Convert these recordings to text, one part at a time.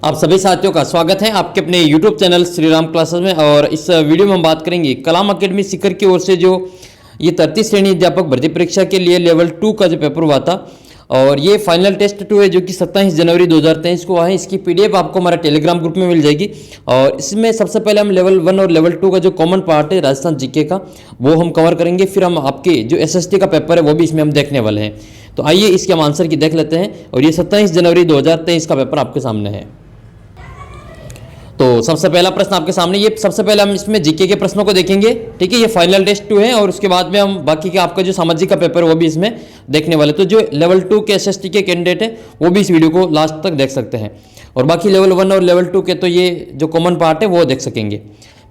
आप सभी साथियों का स्वागत है आपके अपने YouTube channel Shri Ram classes में। और इस वीडियो में हम बात करेंगे कलाम अकेडमी सीकर की ओर से जो ये 33 श्रेणी अध्यापक भर्ती परीक्षा के लिए लेवल 2 का जो पेपर हुआ था और ये फाइनल टेस्ट 2 है जो कि 27 जनवरी 2023 को हुआ है। इसकी PDF आपको हमारा टेलीग्राम ग्रुप में मिल जाएगी और इसमें सबसे पहले हम लेवल 1 और लेवल 2 का जो कॉमन पार्ट है राजस्थान जीके का वो हम कवर करेंगे। फिर हम आपके जो SST का पेपर है वो भी इसमें हम देखने वाले हैं। तो आइए इसके हम आंसर की देख लेते हैं और ये 27 जनवरी 2023 का पेपर आपके सामने है। तो सबसे पहला प्रश्न आपके सामने, ये सबसे पहले हम इसमें जीके के प्रश्नों को देखेंगे, ठीक है। ये फाइनल टेस्ट 2 है और उसके बाद में हम बाकी के आपका जो सामाजिक का पेपर है वो भी इसमें देखने वाले। तो जो लेवल 2 के SST के कैंडिडेट है वो भी इस वीडियो को लास्ट तक देख सकते हैं और बाकी लेवल 1 और लेवल 2 के तो ये जो कॉमन पार्ट है वो देख सकेंगे।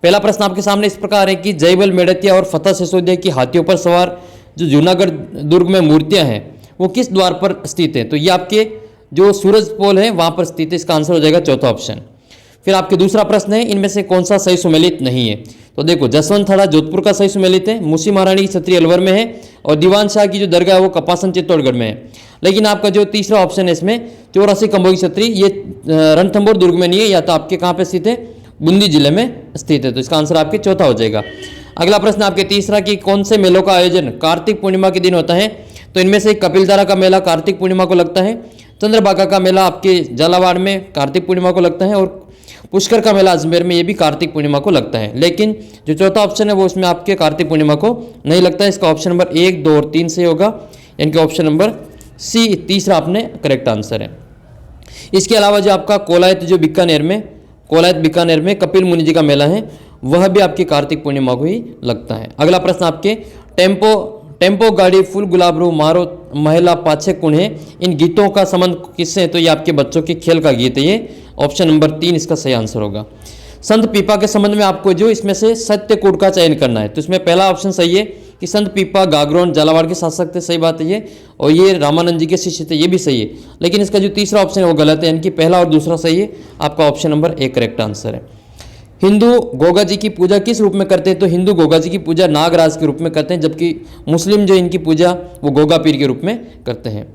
पहला प्रश्न आपके सामने इस प्रकार है कि जयबल मेड़तिया और फतेह सिसोदिया की हाथियों पर सवार जो जूनागढ़ दुर्ग में मूर्तियाँ हैं वो किस द्वार पर स्थित है। तो ये आपके जो सूरज पोल है वहाँ पर स्थित है। इसका आंसर हो जाएगा चौथा ऑप्शन। फिर आपके दूसरा प्रश्न है इनमें से कौन सा सही सुमेलित नहीं है। तो देखो जसवंत थाड़ा जोधपुर का सही सुमेलित है, मूसी महारानी की छतरी अलवर में है और दीवान शाह की जो दरगाह है वो कपासन चित्तौड़गढ़ में है। लेकिन आपका जो तीसरा ऑप्शन है इसमें 84 कंबों की छतरी ये रणथंभौर दुर्ग में नहीं है, या तो आपके कहाँ पे स्थित है, बूंदी जिले में स्थित है। तो इसका आंसर आपके चौथा हो जाएगा। अगला प्रश्न आपके तीसरा कि कौन से मेलों का आयोजन कार्तिक पूर्णिमा के दिन होता है। तो इनमें से कपिलधारा का मेला कार्तिक पूर्णिमा को लगता है, चंद्रभागा का मेला आपके झालावाड़ में कार्तिक पूर्णिमा को लगता है और पुष्कर का मेला अजमेर में ये भी कार्तिक पूर्णिमा को लगता है। लेकिन जो चौथा ऑप्शन है वो उसमें आपके कार्तिक पूर्णिमा को नहीं लगता है। इसका ऑप्शन नंबर 1, 2 और 3 से होगा, यानी कि ऑप्शन नंबर सी तीसरा आपने करेक्ट आंसर है। इसके अलावा जो आपका कोलायत जो बीकानेर में कपिल मुनि जी का मेला है वह भी आपकी कार्तिक पूर्णिमा को ही लगता है। अगला प्रश्न आपके टेम्पो गाड़ी फुल गुलाब रू मारो महिला पाछे कुण है, इन गीतों का संबंध किससे है। तो ये आपके बच्चों के खेल का गीत है, ये ऑप्शन नंबर 3 इसका सही आंसर होगा। संत पीपा के संबंध में आपको जो इसमें से सत्यकूट का चयन करना है। तो इसमें पहला ऑप्शन सही है कि संत पीपा गागरोन झालावाड़ के शासक थे, सही बात है ये, और ये रामानंद जी के शिष्य थे, ये भी सही है। लेकिन इसका जो तीसरा ऑप्शन है वो गलत है, यानी कि पहला और दूसरा सही है। आपका ऑप्शन नंबर 1 करेक्ट आंसर है। हिंदू गोगा जी की पूजा किस रूप में करते हैं। तो हिंदू गोगा जी की पूजा नागराज के रूप में करते हैं, जबकि मुस्लिम जो इनकी पूजा वो गोगा पीर के रूप में करते हैं।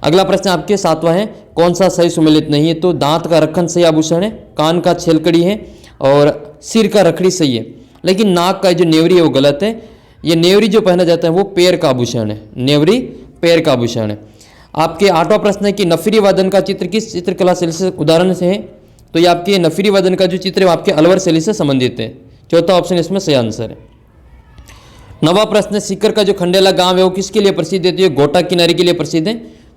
अगला प्रश्न आपके सातवां है कौन सा सही सुमेलित नहीं है। तो दांत का रखन सही आभूषण है, कान का छेलकड़ी है और सिर का रखड़ी सही है। लेकिन नाक का जो नेवरी है वो गलत है। ये नेवरी जो पहना जाता है वो पैर का आभूषण है, नेवरी पैर का आभूषण है। आपके आठवां प्रश्न है कि नफीरी वादन का चित्र किस चित्रकला शैली से उदाहरण से है। तो ये आपके नफीरी वादन का जो चित्र है वो आपके अलवर शैली से संबंधित है। चौथा ऑप्शन इसमें सही आंसर है। नवा प्रश्न सीकर का जो खंडेला गांव है वो किसके लिए प्रसिद्ध है। तो ये गोटा किनारे के लिए प्रसिद्ध है,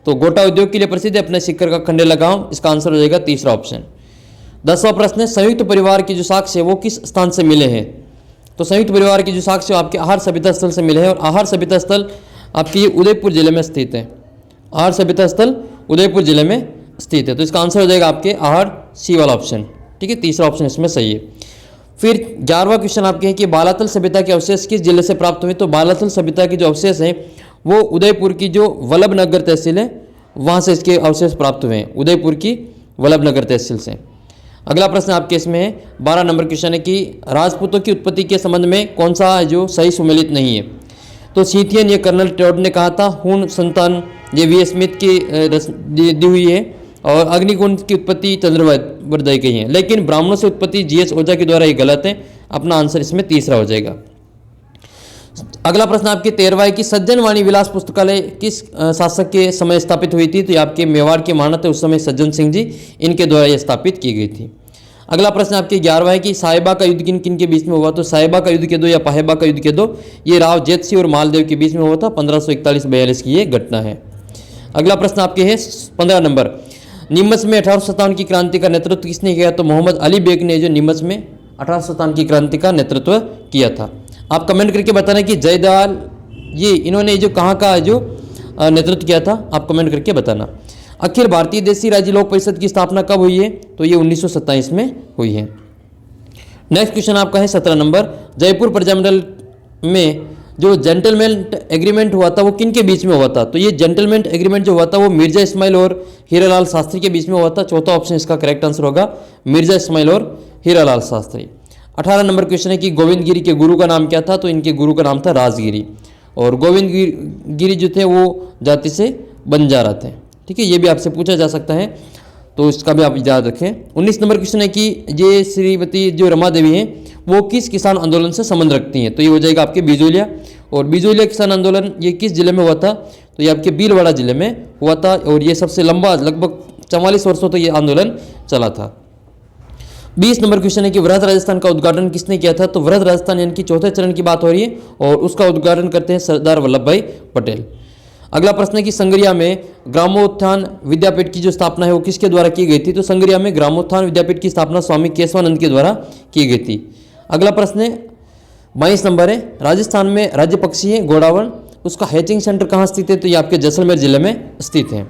तो गोटा उद्योग के लिए प्रसिद्ध है अपने सीकर का खंडेला गांव। इसका आंसर हो जाएगा तीसरा ऑप्शन। 10वां प्रश्न है संयुक्त परिवार की जो साक्ष्य है वो किस स्थान से मिले हैं। तो संयुक्त परिवार की जो साक्ष्य आपके आहार सभ्यता स्थल से मिले हैं और आहार सभ्यता स्थल आपके ये उदयपुर जिले में स्थित है। आहार सभ्यता स्थल उदयपुर जिले में स्थित है। तो इसका आंसर हो जाएगा आपके आहार सी वाला ऑप्शन, ठीक है। तीसरा ऑप्शन इसमें सही है। फिर 11वां क्वेश्चन आपके है कि बालातल सभ्यता के अवशेष किस जिले से प्राप्त हुए। तो बालातल सभ्यता के जो अवशेष हैं वो उदयपुर की जो वल्लभनगर तहसील है वहाँ से इसके अवशेष प्राप्त हुए हैं, उदयपुर की वल्लभनगर तहसील से। अगला प्रश्न आपके इसमें है 12 नंबर क्वेश्चन है कि राजपूतों की उत्पत्ति के संबंध में कौन सा है जो सही सुमेलित नहीं है। तो सीथियन ये कर्नल टॉड ने कहा था, हून संतान ये V.S. स्मिथ की दी हुई है और अग्निकुंड की उत्पत्ति चंद्रवर्धय की है। लेकिन ब्राह्मणों से उत्पत्ति G.S. ओझा के द्वारा ये गलत है। अपना आंसर इसमें तीसरा हो जाएगा। अगला प्रश्न आपके 13वां है कि सज्जन वाणी विलास पुस्तकालय किस शासक के समय स्थापित हुई थी। तो ये आपके मेवाड़ के महाराणा थे उस समय सज्जन सिंह जी, इनके द्वारा ये स्थापित की गई थी। अगला प्रश्न आपके 11वां है कि साहिबा का युद्ध किन किन के बीच में हुआ। तो साहिबा का युद्ध के दो या पाहेबा का युद्ध के दो ये राव जेत सिंह और मालदेव के बीच में हुआ था। 1541-42 की ये घटना है। अगला प्रश्न आपके है 15 नंबर, नीमच में 1857 की क्रांति का नेतृत्व किसने किया। तो मोहम्मद अली बेग ने जो नीमच में 1857 की क्रांति का नेतृत्व किया था। आप कमेंट करके बताना कि जयदयाल ये इन्होंने जो कहाँ का जो नेतृत्व किया था, आप कमेंट करके बताना। अखिल भारतीय देसी राज्य लोक परिषद की स्थापना कब हुई है। तो ये 1927 में हुई है। नेक्स्ट क्वेश्चन आपका है 17 नंबर, जयपुर प्रजामंडल में जो जेंटलमैन एग्रीमेंट हुआ था वो किन के बीच में हुआ था। तो ये जेंटलमैन एग्रीमेंट जो हुआ था वो मिर्जा इस्माइल और हीरालाल शास्त्री के बीच में हुआ था। चौथा ऑप्शन इसका करेक्ट आंसर होगा, मिर्जा इस्माइल और हीरालाल शास्त्री। 18 नंबर क्वेश्चन है कि गोविंद गिरी के गुरु का नाम क्या था। तो इनके गुरु का नाम था राजगिरी और गोविंद गिरी जो थे वो जाति से बंजारा थे, ठीक है। ये भी आपसे पूछा जा सकता है। तो इसका भी आप याद रखें। 19 नंबर क्वेश्चन है कि ये श्रीमती जो रमा देवी हैं वो किस किसान आंदोलन से संबंध रखती हैं, तो ये हो जाएगा आपके बिजोलिया। और बिजोलिया किसान आंदोलन ये किस जिले में हुआ था, तो ये आपके भीलवाड़ा जिले में हुआ था और ये सबसे लंबा लगभग 44 वर्षों तक ये आंदोलन चला था। 20 नंबर क्वेश्चन है कि वृहद राजस्थान का उद्घाटन किसने किया था, तो वृहद राजस्थान यानी कि चौथे चरण की बात हो रही है और उसका उद्घाटन करते हैं सरदार वल्लभ भाई पटेल। अगला प्रश्न है कि संगरिया में ग्रामोत्थान विद्यापीठ की जो स्थापना है वो किसके द्वारा की गई थी, तो संगरिया में ग्रामोत्थान विद्यापीठ की स्थापना स्वामी केशवानंद के द्वारा की गई थी। अगला प्रश्न है 22 नंबर है, राजस्थान में राज्य पक्षी है घोड़ावण, उसका हैचिंग सेंटर कहाँ स्थित है, तो ये आपके जैसलमेर जिले में स्थित है।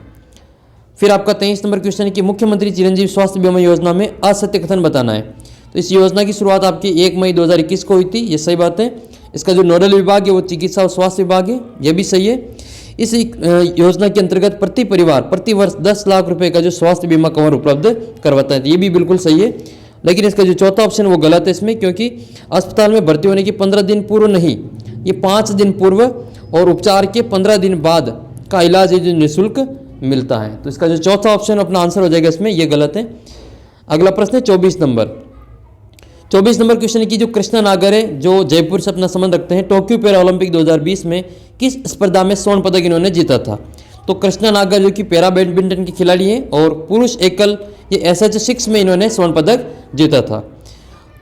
फिर आपका 23 नंबर क्वेश्चन है कि मुख्यमंत्री चिरंजीवी स्वास्थ्य बीमा योजना में असत्य कथन बताना है, तो इस योजना की शुरुआत आपकी 1 मई 2021 को हुई थी, ये सही बात है। इसका जो नोडल विभाग है वो चिकित्सा और स्वास्थ्य विभाग है, ये भी सही है। इस योजना के अंतर्गत प्रति परिवार प्रति वर्ष 10 लाख रुपए का जो स्वास्थ्य बीमा कवर उपलब्ध करवाता है, ये भी बिल्कुल सही है। लेकिन इसका जो चौथा ऑप्शन वो गलत है इसमें, क्योंकि अस्पताल में भर्ती होने के 15 दिन पूर्व नहीं, ये 5 दिन पूर्व और उपचार के 15 दिन बाद का इलाज जो निःशुल्क मिलता है, तो इसका जो चौथा ऑप्शन अपना आंसर हो जाएगा इसमें, ये गलत है। अगला प्रश्न है 24 नंबर। 24 नंबर क्वेश्चन की जो कृष्णा नागर है जो जयपुर से अपना संबंध रखते हैं, टोक्यो पैरा ओलंपिक 2020 में किस स्पर्धा में स्वर्ण पदक इन्होंने जीता था, तो कृष्णा नागर जो कि पैरा बैडमिंटन के खिलाड़ी हैं और पुरुष एकल ये SH6 में इन्होंने स्वर्ण पदक जीता था।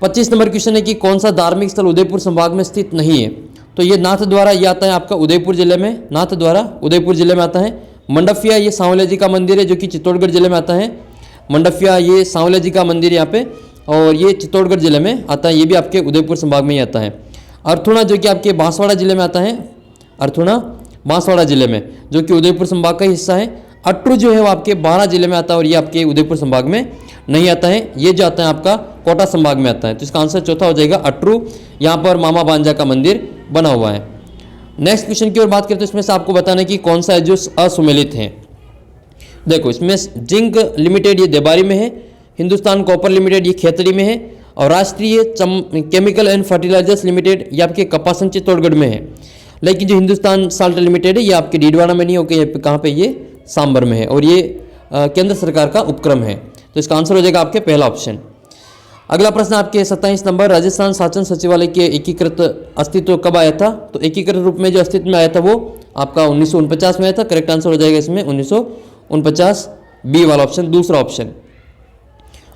25 नंबर क्वेश्चन है कि कौन सा धार्मिक स्थल उदयपुर संभाग में स्थित नहीं है, तो ये नाथ द्वारा ये आता है आपका उदयपुर जिले में, नाथ द्वारा उदयपुर जिले में आता है। मंडफिया ये सांवले जी का मंदिर है जो कि चित्तौड़गढ़ जिले में आता है, मंडफिया ये सांवले जी का मंदिर यहाँ पे और ये चित्तौड़गढ़ जिले में आता है, ये भी आपके उदयपुर संभाग में ही आता है। अर्थुणा जो कि आपके बांसवाड़ा जिले में आता है, अर्थुणा बांसवाड़ा जिले में जो कि उदयपुर संभाग का हिस्सा है। अट्रू जो है वो आपके बारां जिले में आता है और ये आपके उदयपुर संभाग में नहीं आता है, ये जो आता है आपका कोटा संभाग में आता है, तो इसका आंसर चौथा हो जाएगा अट्रू, यहाँ पर मामा बांजा का मंदिर बना हुआ है। नेक्स्ट क्वेश्चन की ओर बात करें तो इसमें से आपको बताना है कि कौन सा है जो असुमेलित है। देखो इसमें जिंक लिमिटेड ये देबारी में है, हिंदुस्तान कॉपर लिमिटेड ये खेतड़ी में है और राष्ट्रीय केमिकल एंड फर्टिलाइजर्स लिमिटेड ये आपके कपासन चित्तौड़गढ़ में है। लेकिन जो हिंदुस्तान साल्ट लिमिटेड है ये आपके डीडवाना में नहीं होकर कहाँ पे, ये सांबर में है और ये केंद्र सरकार का उपक्रम है, तो इसका आंसर हो जाएगा आपके पहला ऑप्शन। अगला प्रश्न आपके 27 नंबर, राजस्थान शासन सचिवालय के एकीकृत अस्तित्व कब आया था, तो एकीकृत रूप में जो अस्तित्व में आया था वो आपका 1949 में आया था, करेक्ट आंसर हो जाएगा इसमें 1949 बी वाला ऑप्शन, दूसरा ऑप्शन।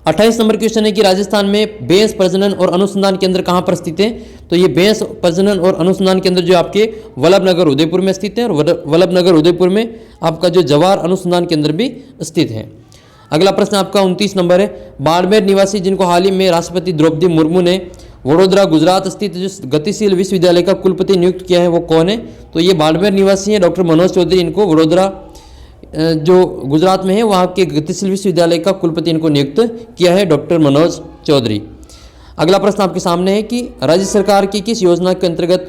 28 नंबर क्वेश्चन है कि राजस्थान में भैंस प्रजनन और अनुसंधान केंद्र कहाँ पर स्थित है, तो ये भैंस प्रजनन और अनुसंधान केंद्र जो आपके वल्लभनगर उदयपुर में स्थित है और वल्लभनगर उदयपुर में आपका जो जवार अनुसंधान केंद्र भी स्थित है। अगला प्रश्न आपका 29 नंबर है, बाड़मेर निवासी जिनको हाल ही में राष्ट्रपति द्रौपदी मुर्मू ने वडोदरा गुजरात स्थित जो गतिशील विश्वविद्यालय का कुलपति नियुक्त किया है वो कौन है, तो ये बाड़मेर निवासी हैं डॉक्टर मनोज चौधरी, इनको वडोदरा जो गुजरात में है वहाँ के गतिशील विश्वविद्यालय का कुलपति इनको नियुक्त किया है डॉक्टर मनोज चौधरी। अगला प्रश्न आपके सामने है कि राज्य सरकार की किस योजना के अंतर्गत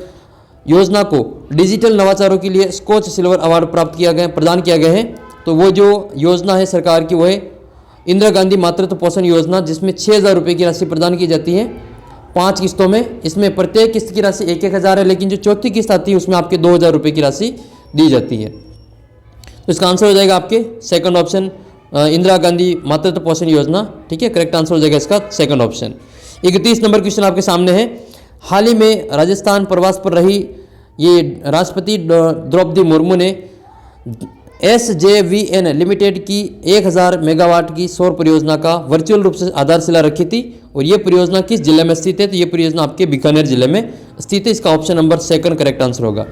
योजना को डिजिटल नवाचारों के लिए स्कॉच सिल्वर अवार्ड प्रदान किया गया है, तो वो जो योजना है सरकार की वो है इंदिरा गांधी मातृत्व पोषण योजना, जिसमें 6,000 रुपये की राशि प्रदान की जाती है 5 किस्तों में। इसमें प्रत्येक किस्त की राशि 1,000 है, लेकिन जो चौथी किस्त आती है उसमें आपके 2,000 रुपये की राशि दी जाती है, तो इसका आंसर हो जाएगा आपके सेकंड ऑप्शन इंदिरा गांधी मातृत्व पोषण योजना, ठीक है, करेक्ट आंसर हो जाएगा इसका सेकंड ऑप्शन। 31 नंबर क्वेश्चन आपके सामने है, हाल ही में राजस्थान प्रवास पर रही ये राष्ट्रपति द्रौपदी मुर्मू ने SJVN लिमिटेड की 1000 मेगावाट की सौर परियोजना का वर्चुअल रूप से आधारशिला रखी थी और ये परियोजना किस जिले में स्थित है, तो ये परियोजना आपके बीकानेर जिले में स्थित है, इसका option number second correct answer होगा।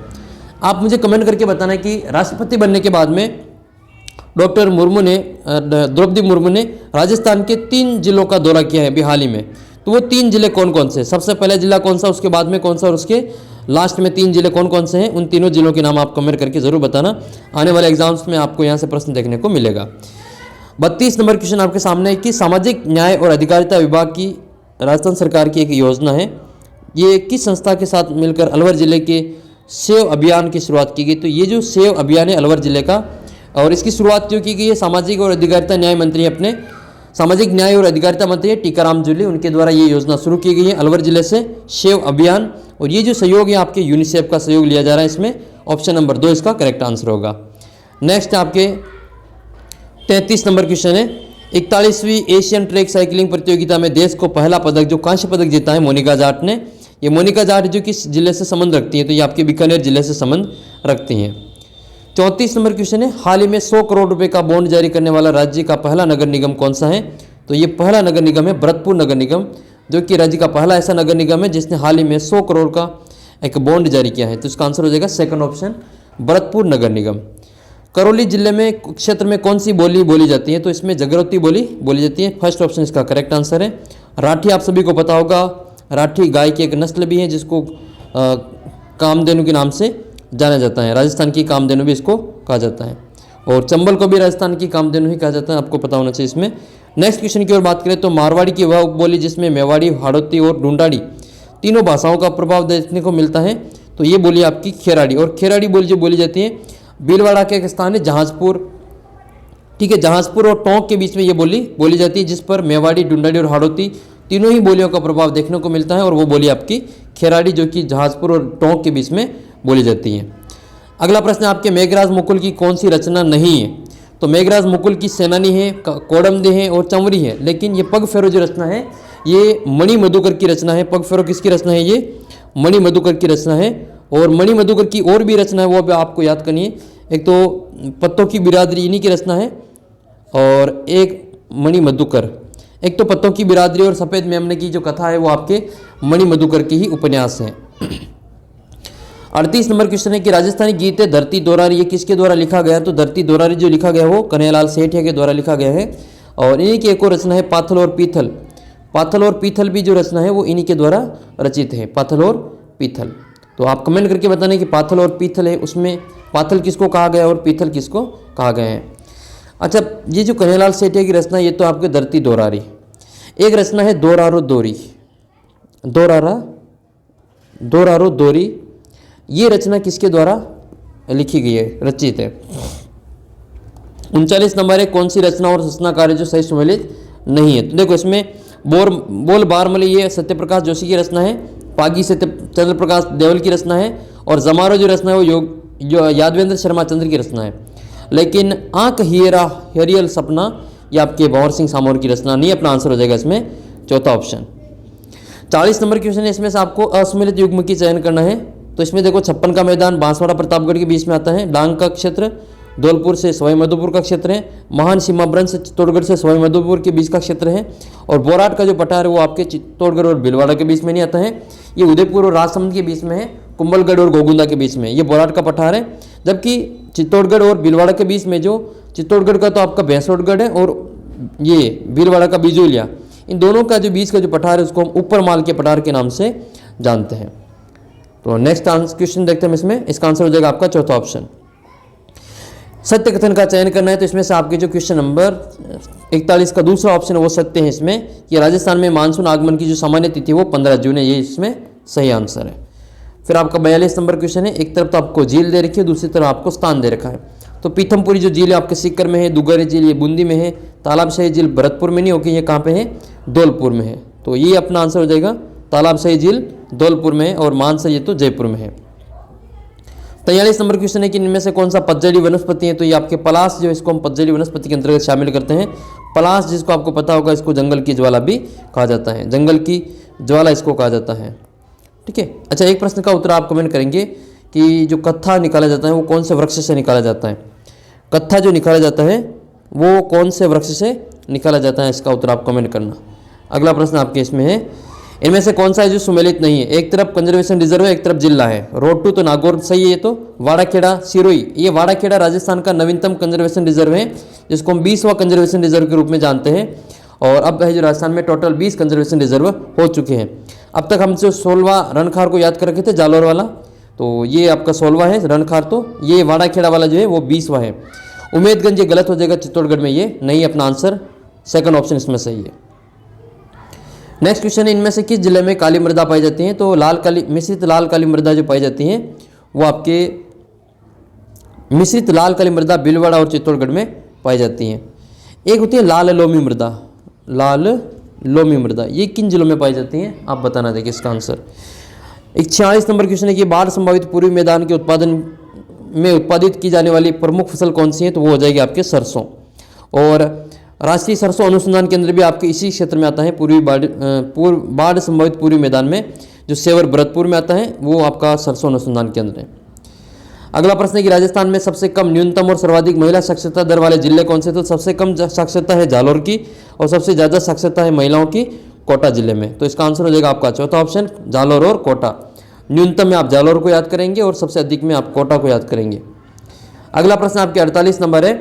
आप मुझे कमेंट करके बताना कि राष्ट्रपति बनने के बाद में डॉक्टर मुर्मू ने द्रौपदी मुर्मू ने राजस्थान के 3 जिलों का दौरा किया है अभी हाल ही में, तो वो 3 जिले कौन कौन से, सबसे पहला जिला कौन सा, उसके बाद में कौन सा और उसके लास्ट में 3 जिले कौन कौन से हैं, उन तीनों जिलों के नाम आप कमेंट करके जरूर बताना, आने वाले एग्जाम्स में आपको यहाँ से प्रश्न देखने को मिलेगा। 32 नंबर क्वेश्चन आपके सामने है कि सामाजिक न्याय और अधिकारिता विभाग की राजस्थान सरकार की एक योजना है, ये किस संस्था के साथ मिलकर अलवर जिले के सेव अभियान की शुरुआत की गई, तो ये जो सेव अभियान है अलवर जिले का और इसकी शुरुआत क्यों की गई है, सामाजिक और अधिकारिता न्याय मंत्री अपने सामाजिक न्याय और अधिकारिता मंत्री है टीकाराम जूली, उनके द्वारा ये योजना शुरू की गई है अलवर जिले से सेव अभियान, और ये जो सहयोग है आपके यूनिसेफ का सहयोग लिया जा रहा है, इसमें ऑप्शन नंबर 2 इसका करेक्ट आंसर होगा। नेक्स्ट आपके 33 नंबर क्वेश्चन है, 41वीं एशियन ट्रैक साइकिलिंग प्रतियोगिता में देश को पहला पदक, जो कांस्य पदक जीता है मोनिका जाट ने। ये मोनिका जाट जो किस जिले से संबंध रखती है, तो ये आपके बीकानेर जिले से संबंध रखती हैं। 34 नंबर क्वेश्चन है, हाल ही में 100 करोड़ रुपए का बॉन्ड जारी करने वाला राज्य का पहला नगर निगम कौन सा है? तो ये पहला नगर निगम है भरतपुर नगर निगम, जो कि राज्य का पहला ऐसा नगर निगम है जिसने हाल ही में 100 करोड़ का एक बॉन्ड जारी किया है। तो इसका आंसर हो जाएगा सेकंड ऑप्शन, भरतपुर नगर निगम। करौली जिले में क्षेत्र में कौन सी बोली बोली जाती है? तो इसमें जगरौती बोली बोली जाती है। फर्स्ट ऑप्शन इसका करेक्ट आंसर है। राठी आप सभी को पता होगा, राठी गाय की एक नस्ल भी है जिसको कामधेनु के नाम से जाना जाता है। राजस्थान की कामधेनु भी इसको कहा जाता है, और चंबल को भी राजस्थान की कामधेनु ही कहा जाता है, आपको पता होना चाहिए इसमें। नेक्स्ट क्वेश्चन की ओर बात करें तो मारवाड़ी की वह बोली जिसमें मेवाड़ी, हाड़ौती और ढूंढाड़ी तीनों भाषाओं का प्रभाव देखने को मिलता है, तो ये बोली आपकी खेराड़ी। और खेराड़ी बोली जो बोली जाती है भीलवाड़ा के एक स्थान है जहाजपुर, ठीक है, जहाजपुर और टोंक के बीच में ये बोली बोली जाती है, जिस पर मेवाड़ी, ढूंढाड़ी और हाड़ौती तीनों ही बोलियों का प्रभाव देखने को मिलता है, और वो बोली आपकी खेराड़ी जो कि जहाजपुर और टोंक के बीच में बोली जाती है। अगला प्रश्न आपके मेघराज मुकुल की कौन सी रचना नहीं है? तो मेघराज मुकुल की सेनानी है, कोडमदे है और चंवरी है, लेकिन ये पग फेरो जो रचना है ये मणि मधुकर की रचना है। पग फेरो किसकी रचना है? ये मणि मधुकर की रचना है। और मणि मधुकर की और भी रचना है, वो भी आपको याद करनी है। एक तो पत्तों की बिरादरी इन्हीं की रचना है, और एक मणि मधुकर, एक तो पत्तों की बिरादरी और सफ़ेद मेमने की जो कथा है वो आपके मणि मधुकर की ही उपन्यास है। 38 नंबर क्वेश्चन है कि राजस्थानी गीत है धरती दोरारी, ये किसके द्वारा लिखा गया? तो धरती दोरारी जो लिखा गया वो कन्हैयालाल सेठिया के द्वारा लिखा गया है। और इन्हीं की एक और रचना है पाथल और पीथल। पाथल और पीथल भी जो रचना है वो इन्हीं के द्वारा रचित है, पाथल और पीथल। तो आप कमेंट करके बताने कि पाथल और पीथल है, उसमें पाथल किसको कहा गया और पीथल किसको कहा गया है। अच्छा, ये जो कन्हैयालाल सेठिया की रचना ये तो आपके धरती दोरारी। एक रचना है दोरारो दोरी, दोरारो दोरी, ये रचना किसके द्वारा लिखी गई है, रचित है? 39 नंबर है, कौन सी रचना और रचनाकार है जो सही सम्मिलित नहीं है? तो देखो इसमें बोल बारमली ये सत्यप्रकाश जोशी की रचना है, पागी चंद्र प्रकाश देवल की रचना है, और जमारो जो रचना है वो यादवेंद्र शर्मा चंद्र की रचना है। लेकिन आंख हियरा हरियल सपना ये आपके भंवर सिंह सामोर की रचना नहीं। अपना आंसर हो जाएगा इसमें चौथा ऑप्शन। 40 नंबर क्वेश्चन है, इसमें से आपको असम्मिलित युग्म की चयन करना है। तो इसमें देखो 56 का मैदान बांसवाड़ा प्रतापगढ़ के बीच में आता है, डांग का क्षेत्र धौलपुर से सवाई माधोपुर का क्षेत्र है, महान सीमा ब्रंज से चित्तौड़गढ़ से सवाई माधोपुर के बीच का क्षेत्र है, और बोराट का जो पठार है वो आपके चित्तौड़गढ़ और भीलवाड़ा के बीच में नहीं आता है, ये उदयपुर और राजसमंद के बीच में है, कुंभलगढ़ और गोगुंदा के बीच में ये बोराट का पठार है। जबकि चित्तौड़गढ़ और भीलवाड़ा के बीच में जो चित्तौड़गढ़ का तो आपका भैंसोटगढ़ है, और ये भीलवाड़ा का बिजोलिया, इन दोनों का जो बीच का जो पठार है उसको हम ऊपर माल के पठार के नाम से जानते हैं। तो नेक्स्ट क्वेश्चन देखते हैं इसमें, इसका आंसर हो जाएगा आपका चौथा ऑप्शन। सत्य कथन का चयन करना है, तो इसमें से आपके जो क्वेश्चन नंबर 41 का दूसरा ऑप्शन है वो सत्य है इसमें, कि राजस्थान में मानसून आगमन की जो सामान्य तिथि है वो 15 जून है, ये इसमें सही आंसर है। फिर आपका 42 नंबर क्वेश्चन है, एक तरफ तो आपको झील दे रखी है, दूसरी तरफ आपको स्थान दे रखा है। तो पीथमपुरी जो झील है आपके सीकर में है, दुगरी झील ये बूंदी में है, तालाबशाही झील भरतपुर में नहीं होगी, ये कहाँ पे है? धौलपुर में है। तो ये अपना आंसर हो जाएगा, तालाबशाही झील धौलपुर में है, और मानसा ये तो जयपुर में है। 43 नंबर क्वेश्चन है कि इनमें से कौन सा पतझड़ी वनस्पति है? तो ये आपके पलाश जो इसको हम पतझड़ी वनस्पति के अंतर्गत शामिल करते हैं। पलाश जिसको आपको पता होगा इसको जंगल की ज्वाला भी कहा जाता है, जंगल की ज्वाला इसको कहा जाता है, ठीक है। अच्छा, एक प्रश्न का उत्तर आप कमेंट करेंगे कि जो कत्था निकाला जाता है वो कौन से वृक्ष से निकाला जाता है? कत्था जो निकाला जाता है वो कौन से वृक्ष से निकाला जाता है, इसका उत्तर आप कमेंट करना। अगला प्रश्न आपके इसमें है, इनमें से कौन सा है जो सुमेलित नहीं है? एक तरफ कंजर्वेशन रिजर्व है, एक तरफ जिला है। रोड 2 तो नागौर सही है, ये तो वाड़ाखेड़ा सिरोही, ये वाड़ाखेड़ा राजस्थान का नवीनतम कंजर्वेशन रिजर्व है, जिसको हम 20वां कंजर्वेशन रिजर्व के रूप में जानते हैं। और अब है जो राजस्थान में टोटल 20 कंजर्वेशन रिजर्व हो चुके हैं। अब तक हम जो 16वां रणखार को याद कर रखे थे, जालोर वाला, तो ये आपका 16वां है रणखार, तो ये वाड़ाखेड़ा वाला जो है वो 20वां है। उमेदगंज ये गलत हो जाएगा, चित्तौड़गढ़ में ये नहीं, अपना आंसर सेकंड ऑप्शन इसमें सही है। नेक्स्ट क्वेश्चन है, इनमें से किस जिले में काली मृदा पाई जाती है? तो मिश्रित लाल काली मृदा जो पाई जाती है वो आपके मिश्रित लाल काली मृदा भीलवाड़ा और चित्तौड़गढ़ में पाई जाती है। एक होती है लाल लोमी मृदा, लाल लोमी मृदा, ये किन जिलों में पाई जाती है आप बताना, देखिए इसका आंसर। 46 नंबर क्वेश्चन है कि बाढ़ संभावित पूर्वी मैदान के उत्पादन में उत्पादित की जाने वाली प्रमुख फसल कौन सी है? तो वो हो जाएगी आपके सरसों। और राष्ट्रीय सरसों अनुसंधान केंद्र भी आपके इसी क्षेत्र में आता है, बाढ़ संभावित पूर्वी मैदान में, जो सेवर भरतपुर में आता है, वो आपका सरसों अनुसंधान केंद्र है। अगला प्रश्न है कि राजस्थान में सबसे कम न्यूनतम और सर्वाधिक महिला साक्षरता दर वाले जिले कौन से? तो सबसे कम साक्षरता है जालोर की और सबसे ज़्यादा साक्षरता है महिलाओं की कोटा जिले में। तो इसका आंसर हो जाएगा आपका चौथा ऑप्शन, जालोर और कोटा। न्यूनतम में आप जालोर को याद करेंगे और सबसे अधिक में आप कोटा को याद करेंगे। अगला प्रश्न आपके 48 नंबर है,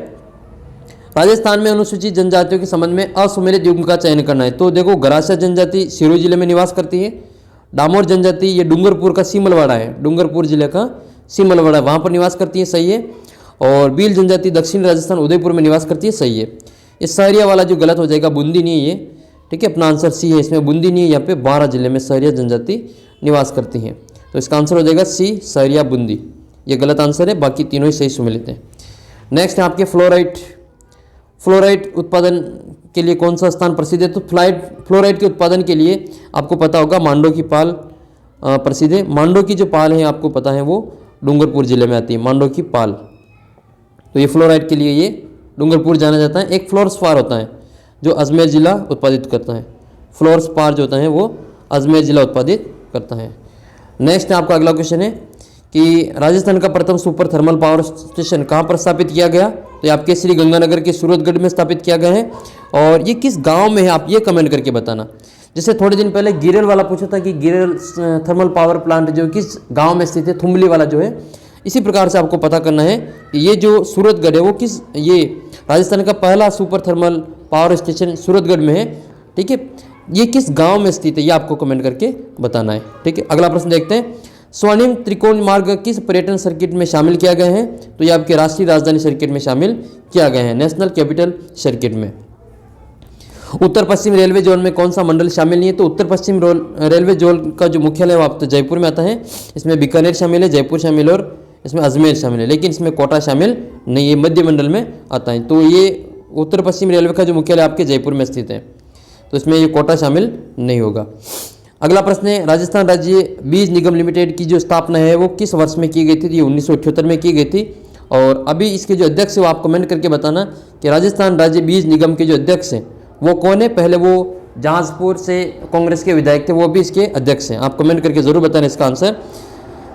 राजस्थान में अनुसूचित जनजातियों के संबंध में असुमेलित युग्म का चयन करना है। तो देखो, गरासिया जनजाति सिरोही जिले में निवास करती है, डामोर जनजाति ये डूंगरपुर का सीमलवाड़ा है, डूंगरपुर जिले का सीमलवाड़ा, वहाँ पर निवास करती है, सही है। और भील जनजाति दक्षिण राजस्थान उदयपुर में निवास करती है, सही है। इस सहरिया वाला जो गलत हो जाएगा, बूंदी नहीं है ये, ठीक है, अपना आंसर सी है, इसमें बूंदी नहीं है, यहाँ पे 12 जिले में सहरिया जनजाति निवास करती हैं। तो इसका आंसर हो जाएगा सी, सहरिया बूंदी, ये गलत आंसर है, बाकी तीनों ही सही सुमेलित हैं। नेक्स्ट है आपके फ्लोराइड उत्पादन के लिए कौन सा स्थान प्रसिद्ध है? तो फ्लोराइड के उत्पादन के लिए आपको पता होगा मांडो की पाल प्रसिद्ध है। मांडो की जो पाल है आपको पता है वो डूंगरपुर जिले में आती है, मांडो की पाल। तो ये फ्लोराइड के लिए ये डूंगरपुर जाना जाता है। एक फ्लोरस्पार होता है जो अजमेर जिला उत्पादित करता है, फ्लोरस्पार जो होता है वो अजमेर जिला उत्पादित करता है। नेक्स्ट आपका अगला क्वेश्चन है कि राजस्थान का प्रथम सुपर थर्मल पावर स्टेशन कहाँ पर स्थापित किया गया? तो ये आपके श्री गंगानगर के सूरतगढ़ में स्थापित किया गया है। और ये किस गांव में है, आप ये कमेंट करके बताना। जैसे थोड़े दिन पहले गिरेल वाला पूछा था कि गिरेल थर्मल पावर प्लांट जो किस गांव में स्थित है, थुम्बली वाला जो है। इसी प्रकार से आपको पता करना है कि ये जो सूरतगढ़ है वो किस, ये राजस्थान का पहला super thermal power station Suratgarh में है, ठीक है। ये किस गांव में स्थित है, ये आपको कमेंट करके बताना है, ठीक है। अगला प्रश्न देखते हैं, स्वर्णिम त्रिकोण मार्ग किस पर्यटन सर्किट में शामिल किया गया है? तो ये आपके राष्ट्रीय राजधानी सर्किट में शामिल किया गया है, नेशनल कैपिटल सर्किट में। उत्तर पश्चिम रेलवे जोन में कौन सा मंडल शामिल नहीं है? तो उत्तर पश्चिम रेलवे जोन का जो मुख्यालय है वो आप तो जयपुर में आता है। इसमें बीकानेर शामिल है, जयपुर शामिल है और इसमें अजमेर शामिल है, लेकिन इसमें कोटा शामिल नहीं है, मध्य मंडल में आता है। तो ये उत्तर पश्चिम रेलवे का जो मुख्यालय आपके जयपुर में स्थित है, तो इसमें ये कोटा शामिल नहीं होगा। अगला प्रश्न है, राजस्थान राज्य बीज निगम लिमिटेड की जो स्थापना है वो किस वर्ष में की गई थी? ये 1978 में की गई थी। और अभी इसके जो अध्यक्ष है वो आप कमेंट करके बताना कि राजस्थान राज्य बीज निगम के जो अध्यक्ष हैं वो कौन है। पहले वो जहांजपुर से कांग्रेस के विधायक थे, वो भी इसके अध्यक्ष हैं, आप कमेंट करके जरूर बताना इसका आंसर।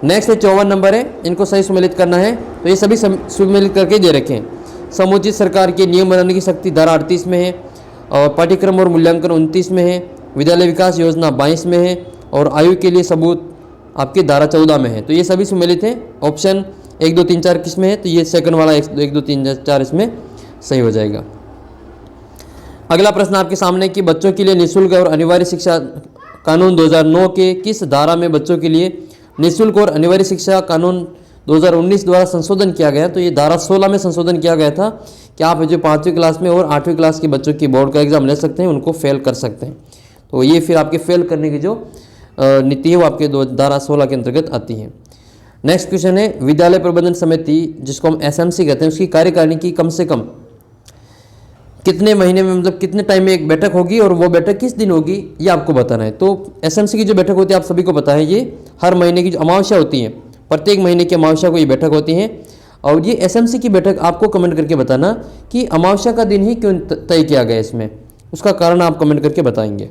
नेक्स्ट है 54 नंबर है, इनको सही सुमेलित करना है। तो ये सभी सुमेलित करके दे रखे हैं। समुचित सरकार के नियम बनाने की शक्ति धारा 38 में है, और पाठ्यक्रम और मूल्यांकन 29 में है, विद्यालय विकास योजना 22 में है, और आयु के लिए सबूत आपकी धारा 14 में है। तो ये सभी सुमेलित हैं। ऑप्शन 1 2 3 4 किस में है? तो ये सेकंड वाला 1 2 3 4 इसमें सही हो जाएगा। अगला प्रश्न आपके सामने कि बच्चों के लिए निःशुल्क और अनिवार्य शिक्षा कानून 2009 के किस धारा में बच्चों के लिए निःशुल्क और अनिवार्य शिक्षा कानून 2019 द्वारा संशोधन किया गया? तो ये धारा 16 में संशोधन किया गया था कि आप जो 5वीं क्लास में और 8वीं क्लास के बच्चों की बोर्ड का एग्जाम ले सकते हैं, उनको फेल कर सकते हैं। तो ये फिर आपके फेल करने की जो नीति है वो आपके धारा 16 के अंतर्गत आती है। नेक्स्ट क्वेश्चन है, विद्यालय प्रबंधन समिति जिसको हम एसएमसी कहते हैं, उसकी कार्यकारिणी की कम से कम कितने महीने में, मतलब कितने टाइम में एक बैठक होगी और वो बैठक किस दिन होगी, ये आपको बताना है। तो एसएमसी की जो बैठक होती है आप सभी को पता है, ये हर महीने की जो अमावस्या होती है, प्रत्येक महीने की अमावस्या को ये बैठक होती है। और ये एसएमसी की बैठक आपको कमेंट करके बताना कि अमावस्या का दिन ही क्यों तय किया गया इसमें, उसका कारण आप कमेंट करके बताएंगे।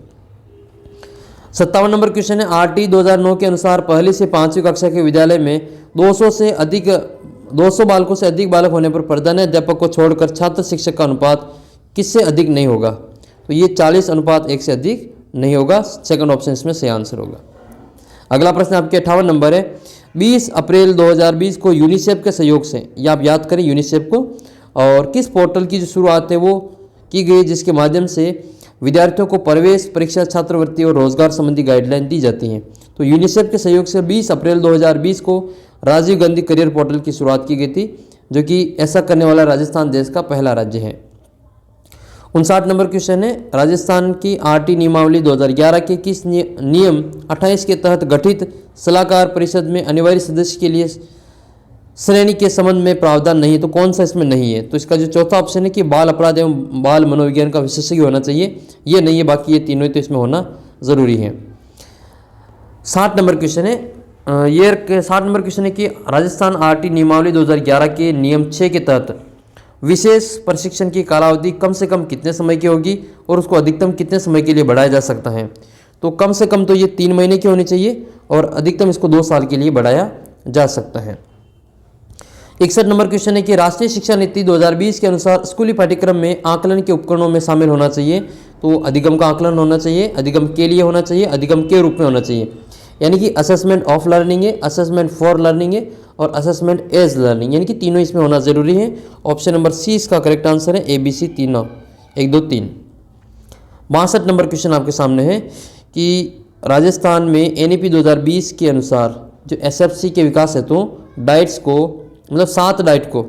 57 नंबर क्वेश्चन है, आरटी 2009 के अनुसार पहली से 5वीं कक्षा के विद्यालय में 200 बालकों से अधिक बालक होने पर प्रधानाध्यापक को छोड़कर छात्र शिक्षक का अनुपात किससे अधिक नहीं होगा? तो ये 40:1 से अधिक नहीं होगा, सेकंड ऑप्शन इसमें सही आंसर होगा। अगला प्रश्न आपके 58 नंबर है, 20 अप्रैल 2020 को यूनिसेफ के सहयोग से, ये आप याद करें यूनिसेफ को, और किस पोर्टल की जो शुरुआत है वो की गई जिसके माध्यम से विद्यार्थियों को प्रवेश परीक्षा, छात्रवृत्ति और रोजगार संबंधी गाइडलाइन दी जाती हैं। तो यूनिसेफ के सहयोग से 20 अप्रैल 2020 को राजीव गांधी करियर पोर्टल की शुरुआत की गई थी, जो कि ऐसा करने वाला राजस्थान देश का पहला राज्य है। 59 नंबर क्वेश्चन है, राजस्थान की आरटी नियमावली 2011 के किस नियम 28 के तहत गठित सलाहकार परिषद में अनिवार्य सदस्य के लिए श्रेणी के संबंध में प्रावधान नहीं है? तो कौन सा इसमें नहीं है? तो इसका जो चौथा ऑप्शन है कि बाल अपराध एवं बाल मनोविज्ञान का विशेषज्ञ होना चाहिए, ये नहीं है, बाकी ये तीनों तो इसमें होना जरूरी है। 60 नंबर क्वेश्चन है, ये 60 नंबर क्वेश्चन है कि राजस्थान आरटी नियमावली 2011 के नियम 6 के तहत विशेष प्रशिक्षण की कालावधि कम से कम कितने समय की होगी और उसको अधिकतम कितने समय के लिए बढ़ाया जा सकता है। तो कम से कम तो ये 3 महीने की होनी चाहिए और अधिकतम इसको 2 साल के लिए बढ़ाया जा सकता है। 61 नंबर क्वेश्चन है कि राष्ट्रीय शिक्षा नीति 2020 के अनुसार स्कूली पाठ्यक्रम में आकलन के उपकरणों में शामिल होना चाहिए। तो अधिगम का आकलन होना चाहिए, अधिगम के लिए होना चाहिए, अधिगम के रूप में होना चाहिए। यानी कि असेसमेंट ऑफ लर्निंग है, असेसमेंट फॉर लर्निंग है और असेसमेंट एज लर्निंग, यानी कि तीनों इसमें होना जरूरी है। ऑप्शन नंबर सी इसका करेक्ट आंसर है, ABC तीनों, 1 2 3। 62 नंबर क्वेश्चन आपके सामने है कि राजस्थान में NEP 2020 के अनुसार जो SFC के विकास हेतु डाइट्स को, मतलब 7 डाइट को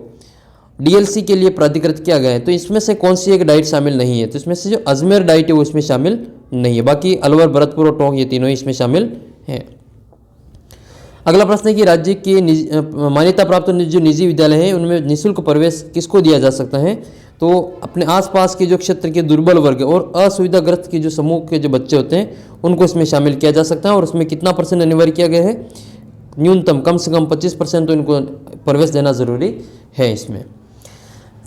DLC के लिए प्राधिकृत किया गया है। तो इसमें से कौन सी एक डाइट शामिल नहीं है? तो इसमें से जो अजमेर डाइट है वो इसमें शामिल नहीं है। बाकी अलवर, भरतपुर और टोंक ये तीनों ही इसमें शामिल हैं। अगला प्रश्न है कि राज्य के मान्यता प्राप्त जो निजी विद्यालय हैं उनमें निःशुल्क प्रवेश किसको दिया जा सकता है? तो अपने आसपास के जो क्षेत्र के दुर्बल वर्ग और असुविधाग्रस्त के जो समूह के जो बच्चे होते हैं उनको इसमें शामिल किया जा सकता है। और उसमें कितना % अनिवार्य किया गया है? न्यूनतम कम से कम 25% तो इनको प्रवेश देना जरूरी है इसमें।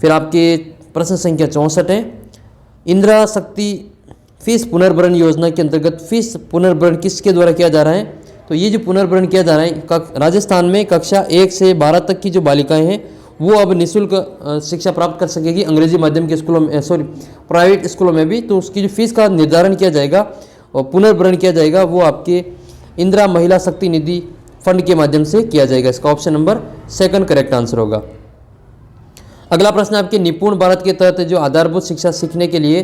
फिर आपके प्रश्न संख्या 64 है, इंदिरा शक्ति फीस पुनर्भरण योजना के अंतर्गत फीस पुनर्भरण किसके द्वारा किया जा रहा है? तो ये जो पुनर्भरण किया जा रहा है, राजस्थान में कक्षा 1 से 12 तक की जो बालिकाएं हैं वो अब निःशुल्क शिक्षा प्राप्त कर सकेगी अंग्रेजी माध्यम के स्कूलों में, प्राइवेट स्कूलों में भी। तो उसकी जो फीस का निर्धारण किया जाएगा और पुनर्भरण किया जाएगा वो आपके इंदिरा महिला शक्ति निधि फंड के माध्यम से किया जाएगा। इसका ऑप्शन नंबर 2 करेक्ट आंसर होगा। अगला प्रश्न आपके निपुण भारत के तहत जो आधारभूत शिक्षा सीखने के लिए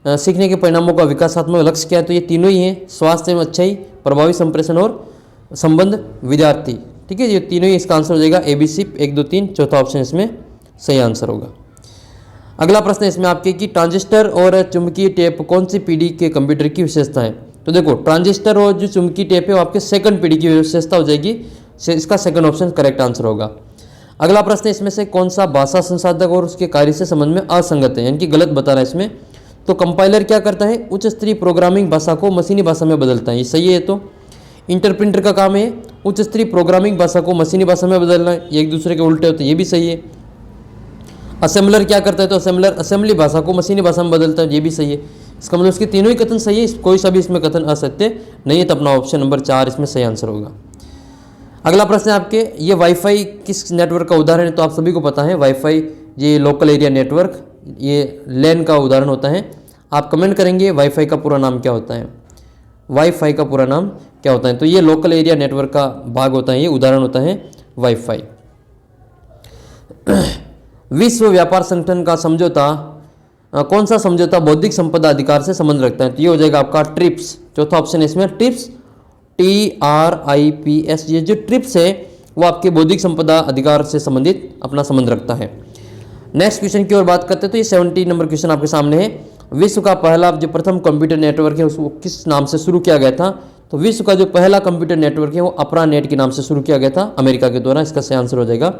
सीखने के परिणामों का विकासात्मक लक्ष्य क्या है? तो ये तीनों ही हैं, स्वास्थ्य एवं अच्छाई, प्रभावी संप्रेषण और संबंध विद्यार्थी। ठीक है, ये तीनों ही इसका आंसर हो जाएगा, ABC 1 2 3, चौथा ऑप्शन इसमें सही आंसर होगा। अगला प्रश्न इसमें आपके कि ट्रांजिस्टर और चुंबकीय टेप कौन सी पीढ़ी के कंप्यूटर की विशेषता है? तो देखो, ट्रांजिस्टर और जो चुंबकीय टेप है वो आपके 2nd पीढ़ी की विशेषता हो जाएगी। इसका 2nd ऑप्शन करेक्ट आंसर होगा। अगला प्रश्न इसमें से कौन सा भाषा संसाधक और उसके कार्य से संबंध में असंगत है, यानी कि गलत बता रहा है इसमें? तो कंपाइलर क्या करता है? उच्च स्तरीय प्रोग्रामिंग भाषा को मशीनी भाषा में बदलता है, ये सही है। तो इंटरप्रिंटर का काम है उच्च स्तरीय प्रोग्रामिंग भाषा को मशीनी भाषा में बदलना, ये एक दूसरे के उल्टे होते हैं, ये भी सही है। असेंबलर क्या करता है? तो असेंबलर असेंबली भाषा को मशीनी भाषा में बदलता है, ये भी सही है। इसका मतलब इसके तीनों ही कथन सही है, कोई सा भी इसमें कथन असत्य नहीं है। तो अपना ऑप्शन नंबर 4 इसमें सही आंसर होगा। अगला प्रश्न है आपके, ये वाईफाई किस नेटवर्क का उदाहरण है? तो आप सभी को पता है वाईफाई ये लोकल एरिया नेटवर्क, ये लैन का उदाहरण होता है। आप कमेंट करेंगे वाईफाई का पूरा नाम क्या होता है? वाईफाई का पूरा नाम क्या होता है? तो ये लोकल एरिया नेटवर्क का भाग होता है, ये उदाहरण होता है वाईफाई। विश्व व्यापार संगठन का समझौता कौन सा समझौता बौद्धिक संपदा अधिकार से संबंध रखता है? तो ये हो जाएगा आपका ट्रिप्स, चौथा ऑप्शन इसमें ट्रिप्स, TRIPS। ये जो ट्रिप्स है वो आपके बौद्धिक संपदा अधिकार से संबंधित अपना संबंध रखता है। नेक्स्ट क्वेश्चन की ओर बात करते हैं तो ये 70 नंबर क्वेश्चन आपके सामने है। विश्व का पहला जो प्रथम कंप्यूटर नेटवर्क है उसको किस नाम से शुरू किया गया था? तो विश्व का जो पहला कंप्यूटर नेटवर्क है वो अप्रानेट के नाम से शुरू किया गया था अमेरिका के द्वारा। इसका सही आंसर हो जाएगा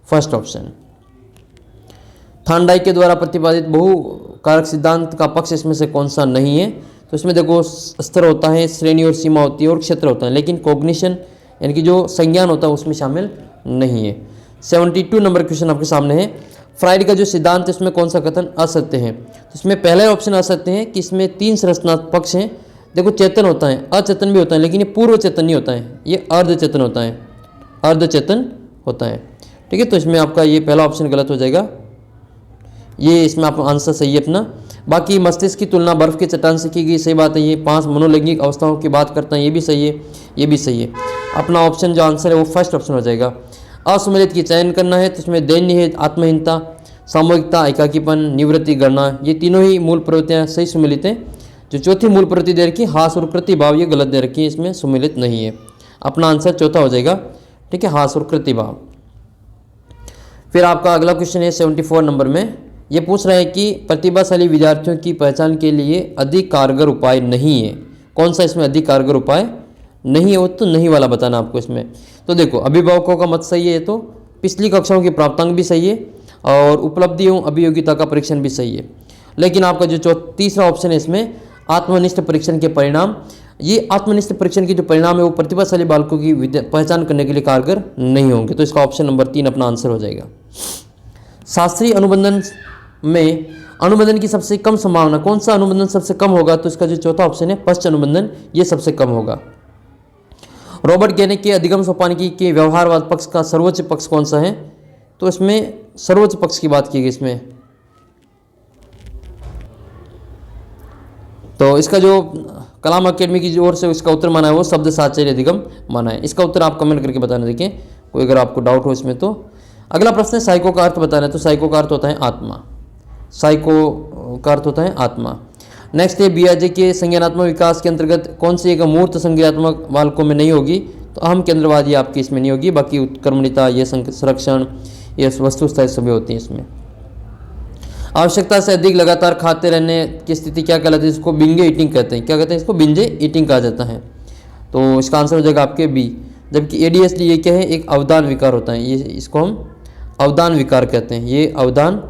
फर्स्ट ऑप्शन। थांडाई के द्वारा प्रतिपादित बहु कारक सिद्धांत का पक्ष इसमें से कौन सा नहीं है? तो इसमें देखो, स्तर होता है, श्रेणी और सीमा होती है और क्षेत्र होता है, लेकिन कॉग्निशन यानी कि जो संज्ञान होता है उसमें शामिल नहीं है। 72 नंबर क्वेश्चन आपके सामने है। फ्राइड का जो सिद्धांत है उसमें कौन सा कथन असत्य है? तो इसमें पहला ऑप्शन असत्य है कि इसमें 3 संरचनात्मक पक्ष हैं। देखो, चेतन होता है, अचेतन भी होता है, लेकिन ये पूर्व चेतन नहीं होता है, ये अर्धचेतन होता है, अर्धचेतन होता है। ठीक है, तो इसमें आपका ये पहला ऑप्शन गलत हो जाएगा, ये इसमें आप आंसर सही है अपना। बाकी मस्तिष्क की तुलना बर्फ के चट्टान से की गई, सही बात है। ये 5 मनोलैंगिक अवस्थाओं की बात करता है, ये भी सही है, ये भी सही है। अपना ऑप्शन जो आंसर है वो फर्स्ट ऑप्शन हो जाएगा। असम्मिलित की चयन करना है तो इसमें दैन्य है, आत्महीनता, सामूहिकता, एकाकीपन, निवृत्ति, गणना, ये तीनों ही मूल प्रवृत्तियाँ सही सुमिलित हैं। जो चौथी मूल प्रवृत्ति दे रखी है हास और कृतिभाव, ये गलत दे रखी है, इसमें सुमिलित नहीं है। अपना आंसर चौथा हो जाएगा। ठीक है, हास और कृतिभाव। फिर आपका अगला क्वेश्चन है 74 नंबर में, ये पूछ रहा है कि प्रतिभाशाली विद्यार्थियों की पहचान के लिए अधिक कारगर उपाय नहीं है। कौन सा इसमें अधिक कारगर उपाय नहीं है? वो तो नहीं वाला बताना आपको इसमें। तो देखो, अभिभावकों का मत सही है, तो पिछली कक्षाओं की प्राप्तांक भी सही है और उपलब्धियों अभियोगिता का परीक्षण भी सही है। लेकिन आपका जो तीसरा ऑप्शन है इसमें आत्मनिष्ठ परीक्षण के परिणाम, ये आत्मनिष्ठ परीक्षण के जो परिणाम है वो प्रतिभाशाली बालकों की पहचान करने के लिए कारगर नहीं होंगे। तो इसका ऑप्शन नंबर 3 अपना आंसर हो जाएगा। शास्त्रीय अनुबंधन में अनुबंधन की सबसे कम संभावना, कौन सा अनुबंधन सबसे कम होगा? तो इसका जो चौथा ऑप्शन है पश्च अनुबंधन, ये सबसे कम होगा। रॉबर्ट गेने के अधिगम सोपानिकी के व्यवहारवाद पक्ष का सर्वोच्च पक्ष कौन सा है? तो इसमें सर्वोच्च पक्ष की बात की गई इसमें। तो इसका जो कलाम अकेडमी की ओर से इसका उत्तर माना है वो शब्द साचर्य अधिगम माना है। इसका उत्तर आप कमेंट करके बताना, देखिए कोई अगर आपको डाउट हो इसमें तो। अगला प्रश्न है साइको का अर्थ बताना है। तो साइको का अर्थ होता है आत्मा, साइको का अर्थ होता है आत्मा। नेक्स्ट है बियाजे के संज्ञानात्मक विकास के अंतर्गत कौन सी एक मूर्त संज्ञानात्मक बालकों में नहीं होगी? तो अहम केंद्रवादी आपकी इसमें नहीं होगी, बाकी उत्क्रमणिता, ये संरक्षण, ये वस्तुस्थ सभी होती हैं इसमें। आवश्यकता से अधिक लगातार खाते रहने की स्थिति क्या कहलाती है? इसको बिंगे ईटिंग कहते हैं। क्या कहते हैं इसको? बिंजे ईटिंग कहा जाता है। तो इसका आंसर हो जाएगा आपके बी। जबकि एडीएचडी ये क्या है? एक अवदान विकार होता है, ये इसको हम अवदान विकार कहते हैं, ये अवदान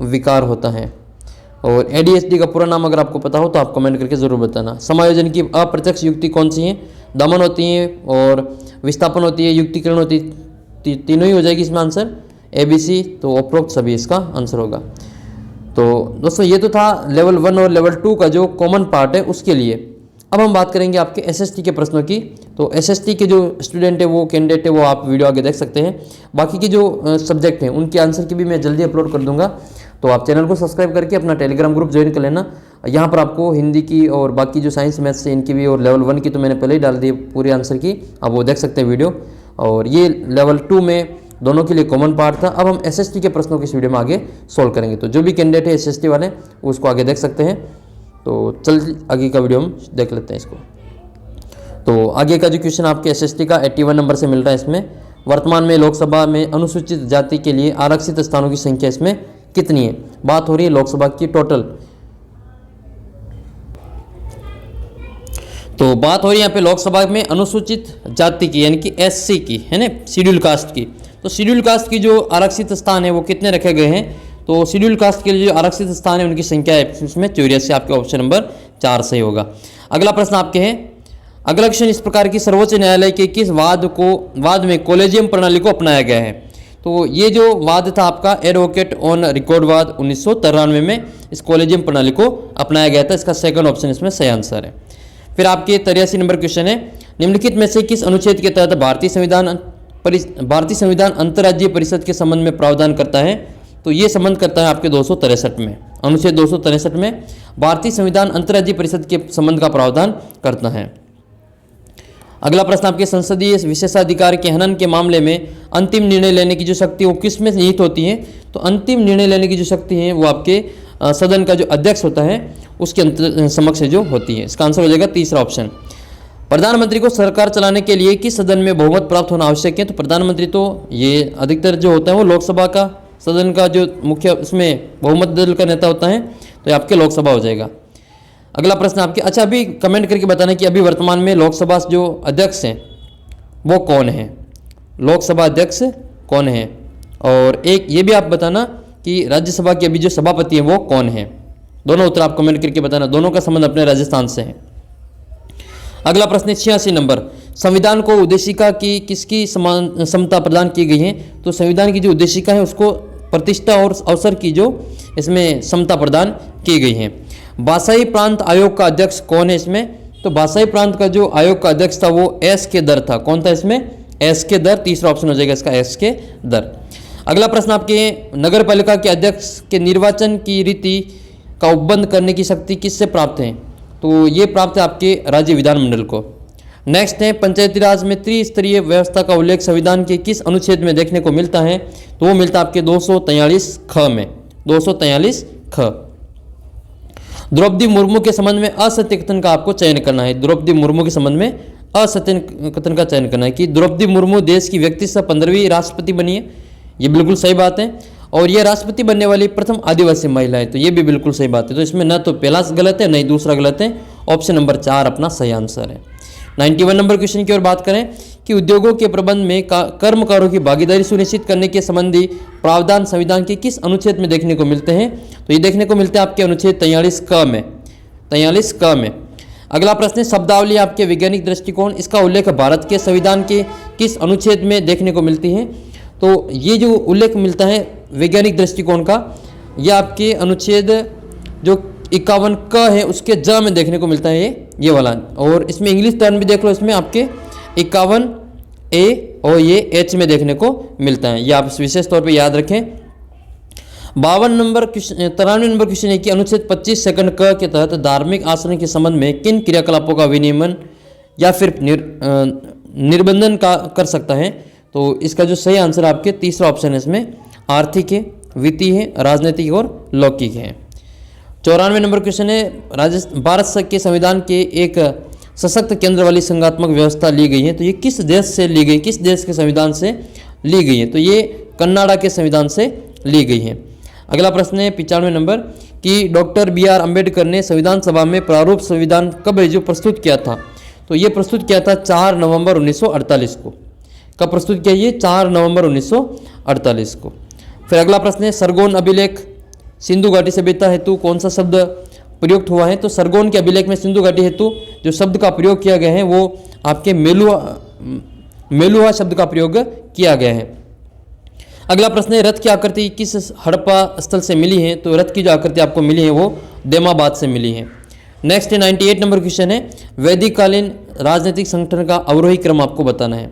विकार होता है। और एडीएचडी का पूरा नाम अगर आपको पता हो तो आप कमेंट करके ज़रूर बताना। समायोजन की अप्रत्यक्ष युक्ति कौन सी है? दमन होती है और विस्थापन होती है, युक्तिकरण होती है, तीनों ही हो जाएगी इसमें आंसर ABC। तो उपरोक्त सभी इसका आंसर होगा। तो दोस्तों ये तो था लेवल 1 और लेवल 2 का जो कॉमन पार्ट है उसके लिए। अब हम बात करेंगे आपके SST के प्रश्नों की। तो SST के जो स्टूडेंट है, वो कैंडिडेट है, वो आप वीडियो आगे देख सकते हैं। बाकी के जो सब्जेक्ट हैं उनके आंसर की भी मैं जल्दी अपलोड कर दूंगा। तो आप चैनल को सब्सक्राइब करके अपना टेलीग्राम ग्रुप ज्वाइन कर लेना। यहाँ पर आपको हिंदी की और बाकी जो साइंस मैथ्स है इनकी भी, और लेवल 1 की तो मैंने पहले ही डाल दी पूरे आंसर की, आप वो देख सकते हैं वीडियो। और ये लेवल 2 में दोनों के लिए कॉमन पार्ट था। अब हम SST के प्रश्नों की इस वीडियो में आगे सोल्व करेंगे। तो जो भी कैंडिडेट है SST वाले उसको आगे देख सकते हैं। तो चल आगे का वीडियो हम देख लेते हैं इसको। तो आगे का जो क्वेश्चन आपके SST का 81 नंबर से मिल रहा है। इसमें वर्तमान में लोकसभा में अनुसूचित जाति के लिए आरक्षित स्थानों की संख्या इसमें कितनी है? बात हो रही है लोकसभा की टोटल। तो बात हो रही है यहाँ पे लोकसभा में अनुसूचित जाति की, यानी कि SC की, है ना, शेड्यूल कास्ट की। तो शेड्यूल कास्ट की जो आरक्षित स्थान है वो कितने रखे गए हैं? तो शेड्यूल कास्ट के लिए जो आरक्षित स्थान है उनकी संख्या है इसमें 84। आपके ऑप्शन नंबर 4 सही होगा। अगला प्रश्न आपके हैं, अगला क्वेश्चन इस प्रकार की सर्वोच्च न्यायालय के किस वाद में कॉलेजियम प्रणाली को अपनाया गया है? तो ये जो वाद था आपका एडवोकेट ऑन रिकॉर्ड वाद 1993 में इस कॉलेजियम प्रणाली को अपनाया गया था। इसका सेकंड ऑप्शन इसमें सही आंसर है। फिर आपके 83 नंबर क्वेश्चन है, निम्नलिखित में से किस अनुच्छेद के तहत भारतीय संविधान अंतर्राज्यीय परिषद के संबंध में प्रावधान करता है? तो ये संबंध करता है आपके 263 में, अनुच्छेद 263 में भारतीय संविधान अंतर्राज्यीय परिषद के संबंध का प्रावधान करता है। अगला प्रश्न आपके संसदीय विशेषाधिकार के हनन के मामले में अंतिम निर्णय लेने की जो शक्ति वो किस में निहित होती है? तो अंतिम निर्णय लेने की जो शक्ति है वो आपके सदन का जो अध्यक्ष होता है उसके समक्ष जो होती है। इसका आंसर हो जाएगा तीसरा ऑप्शन। प्रधानमंत्री को सरकार चलाने के लिए किस सदन में बहुमत प्राप्त होना आवश्यक है? तो प्रधानमंत्री तो ये अधिकतर जो होता है वो लोकसभा का सदन का जो मुख्य उसमें बहुमत दल का नेता होता है, तो ये आपके लोकसभा हो जाएगा। अगला प्रश्न आपके, अच्छा अभी कमेंट करके बताना कि अभी वर्तमान में लोकसभा जो अध्यक्ष हैं वो कौन है? लोकसभा अध्यक्ष कौन है? और एक ये भी आप बताना कि राज्यसभा के अभी जो सभापति हैं वो कौन है? दोनों उत्तर आप कमेंट करके बताना, दोनों का संबंध अपने राजस्थान से है। अगला प्रश्न 86 नंबर, संविधान को उद्देशिका की किसकी समता प्रदान की गई है? तो संविधान की जो उद्देशिका है उसको प्रतिष्ठा और अवसर की जो इसमें समता प्रदान की गई है। बासाई प्रांत आयोग का अध्यक्ष कौन है इसमें? तो बासाई प्रांत का जो आयोग का अध्यक्ष था वो SK दर था। कौन था इसमें? SK दर, तीसरा ऑप्शन हो जाएगा इसका SK दर। अगला प्रश्न आपके, नगर पालिका के अध्यक्ष के निर्वाचन की रीति का उपबंध करने की शक्ति किससे प्राप्त है? तो ये प्राप्त है आपके राज्य विधानमंडल को। नेक्स्ट है, पंचायती राज में त्रिस्तरीय व्यवस्था का उल्लेख संविधान के किस अनुच्छेद में देखने को मिलता है? तो वो मिलता है आपके 243 ख में, 243 ख। द्रौपदी मुर्मू के संबंध में असत्य कथन का आपको चयन करना है। द्रौपदी मुर्मू के संबंध में असत्य कथन का चयन करना है कि द्रौपदी मुर्मू देश की व्यक्ति से 15वीं राष्ट्रपति बनी है। ये बिल्कुल सही बात है। और ये राष्ट्रपति बनने वाली प्रथम आदिवासी महिला है, तो ये भी बिल्कुल सही बात है। तो इसमें न तो पहला गलत है न ही दूसरा गलत है। ऑप्शन नंबर 4 अपना सही आंसर है। 91 नंबर क्वेश्चन की ओर बात करें कि उद्योगों के प्रबंध में कर्मकारों की भागीदारी सुनिश्चित करने के संबंधी प्रावधान संविधान के किस अनुच्छेद में देखने को मिलते हैं? तो ये देखने को मिलते हैं आपके अनुच्छेद 43 क में, 43 क में। अगला प्रश्न है, शब्दावली आपके वैज्ञानिक दृष्टिकोण, इसका उल्लेख भारत के संविधान के किस अनुच्छेद में देखने को मिलती है? तो ये जो उल्लेख मिलता है वैज्ञानिक दृष्टिकोण का, यह आपके अनुच्छेद जो 51 क है उसके ज में देखने को मिलता है ये वाला। और इसमें इंग्लिश टर्म भी देख लो, इसमें आपके 51 ए और ये एच में देखने को मिलता है। ये आप विशेष तौर पे याद रखें। 53 नंबर क्वेश्चन है कि अनुच्छेद 25 सेकंड क के तहत धार्मिक आचरण के संबंध में किन क्रियाकलापों का विनियमन या फिर निर्बंधन का कर सकता है। तो इसका जो सही आंसर आपके तीसरा ऑप्शन है, इसमें आर्थिक है, वित्तीय है, राजनीतिक और लौकिक है। 94 नंबर क्वेश्चन है भारत के संविधान के एक सशक्त केंद्र वाली संघात्मक व्यवस्था ली गई है, तो ये किस देश से ली गई, किस देश के संविधान से ली गई है। तो ये कनाडा के संविधान से ली गई है। अगला प्रश्न है 95 नंबर कि डॉक्टर BR अम्बेडकर ने संविधान सभा में प्रारूप संविधान कब जो प्रस्तुत किया था। तो ये प्रस्तुत किया था 4 नवंबर 1948 को। कब प्रस्तुत किया ये? 4 नवंबर 1948 को। फिर अगला प्रश्न है सरगोन अभिलेख सिंधु घाटी सभ्यता हेतु कौन सा शब्द प्रयुक्त हुआ है। तो सरगोन के अभिलेख में सिंधु घाटी हेतु जो शब्द का प्रयोग किया गया है वो आपके मेलुहा शब्द का प्रयोग किया गया है। अगला प्रश्न है रथ की आकृति किस हड़प्पा स्थल से मिली है। तो रथ की जो आकृति आपको मिली है वो देमाबाद से मिली है। नेक्स्ट 98 नंबर क्वेश्चन है वैदिक कालीन राजनीतिक संगठन का अवरोही क्रम आपको बताना है।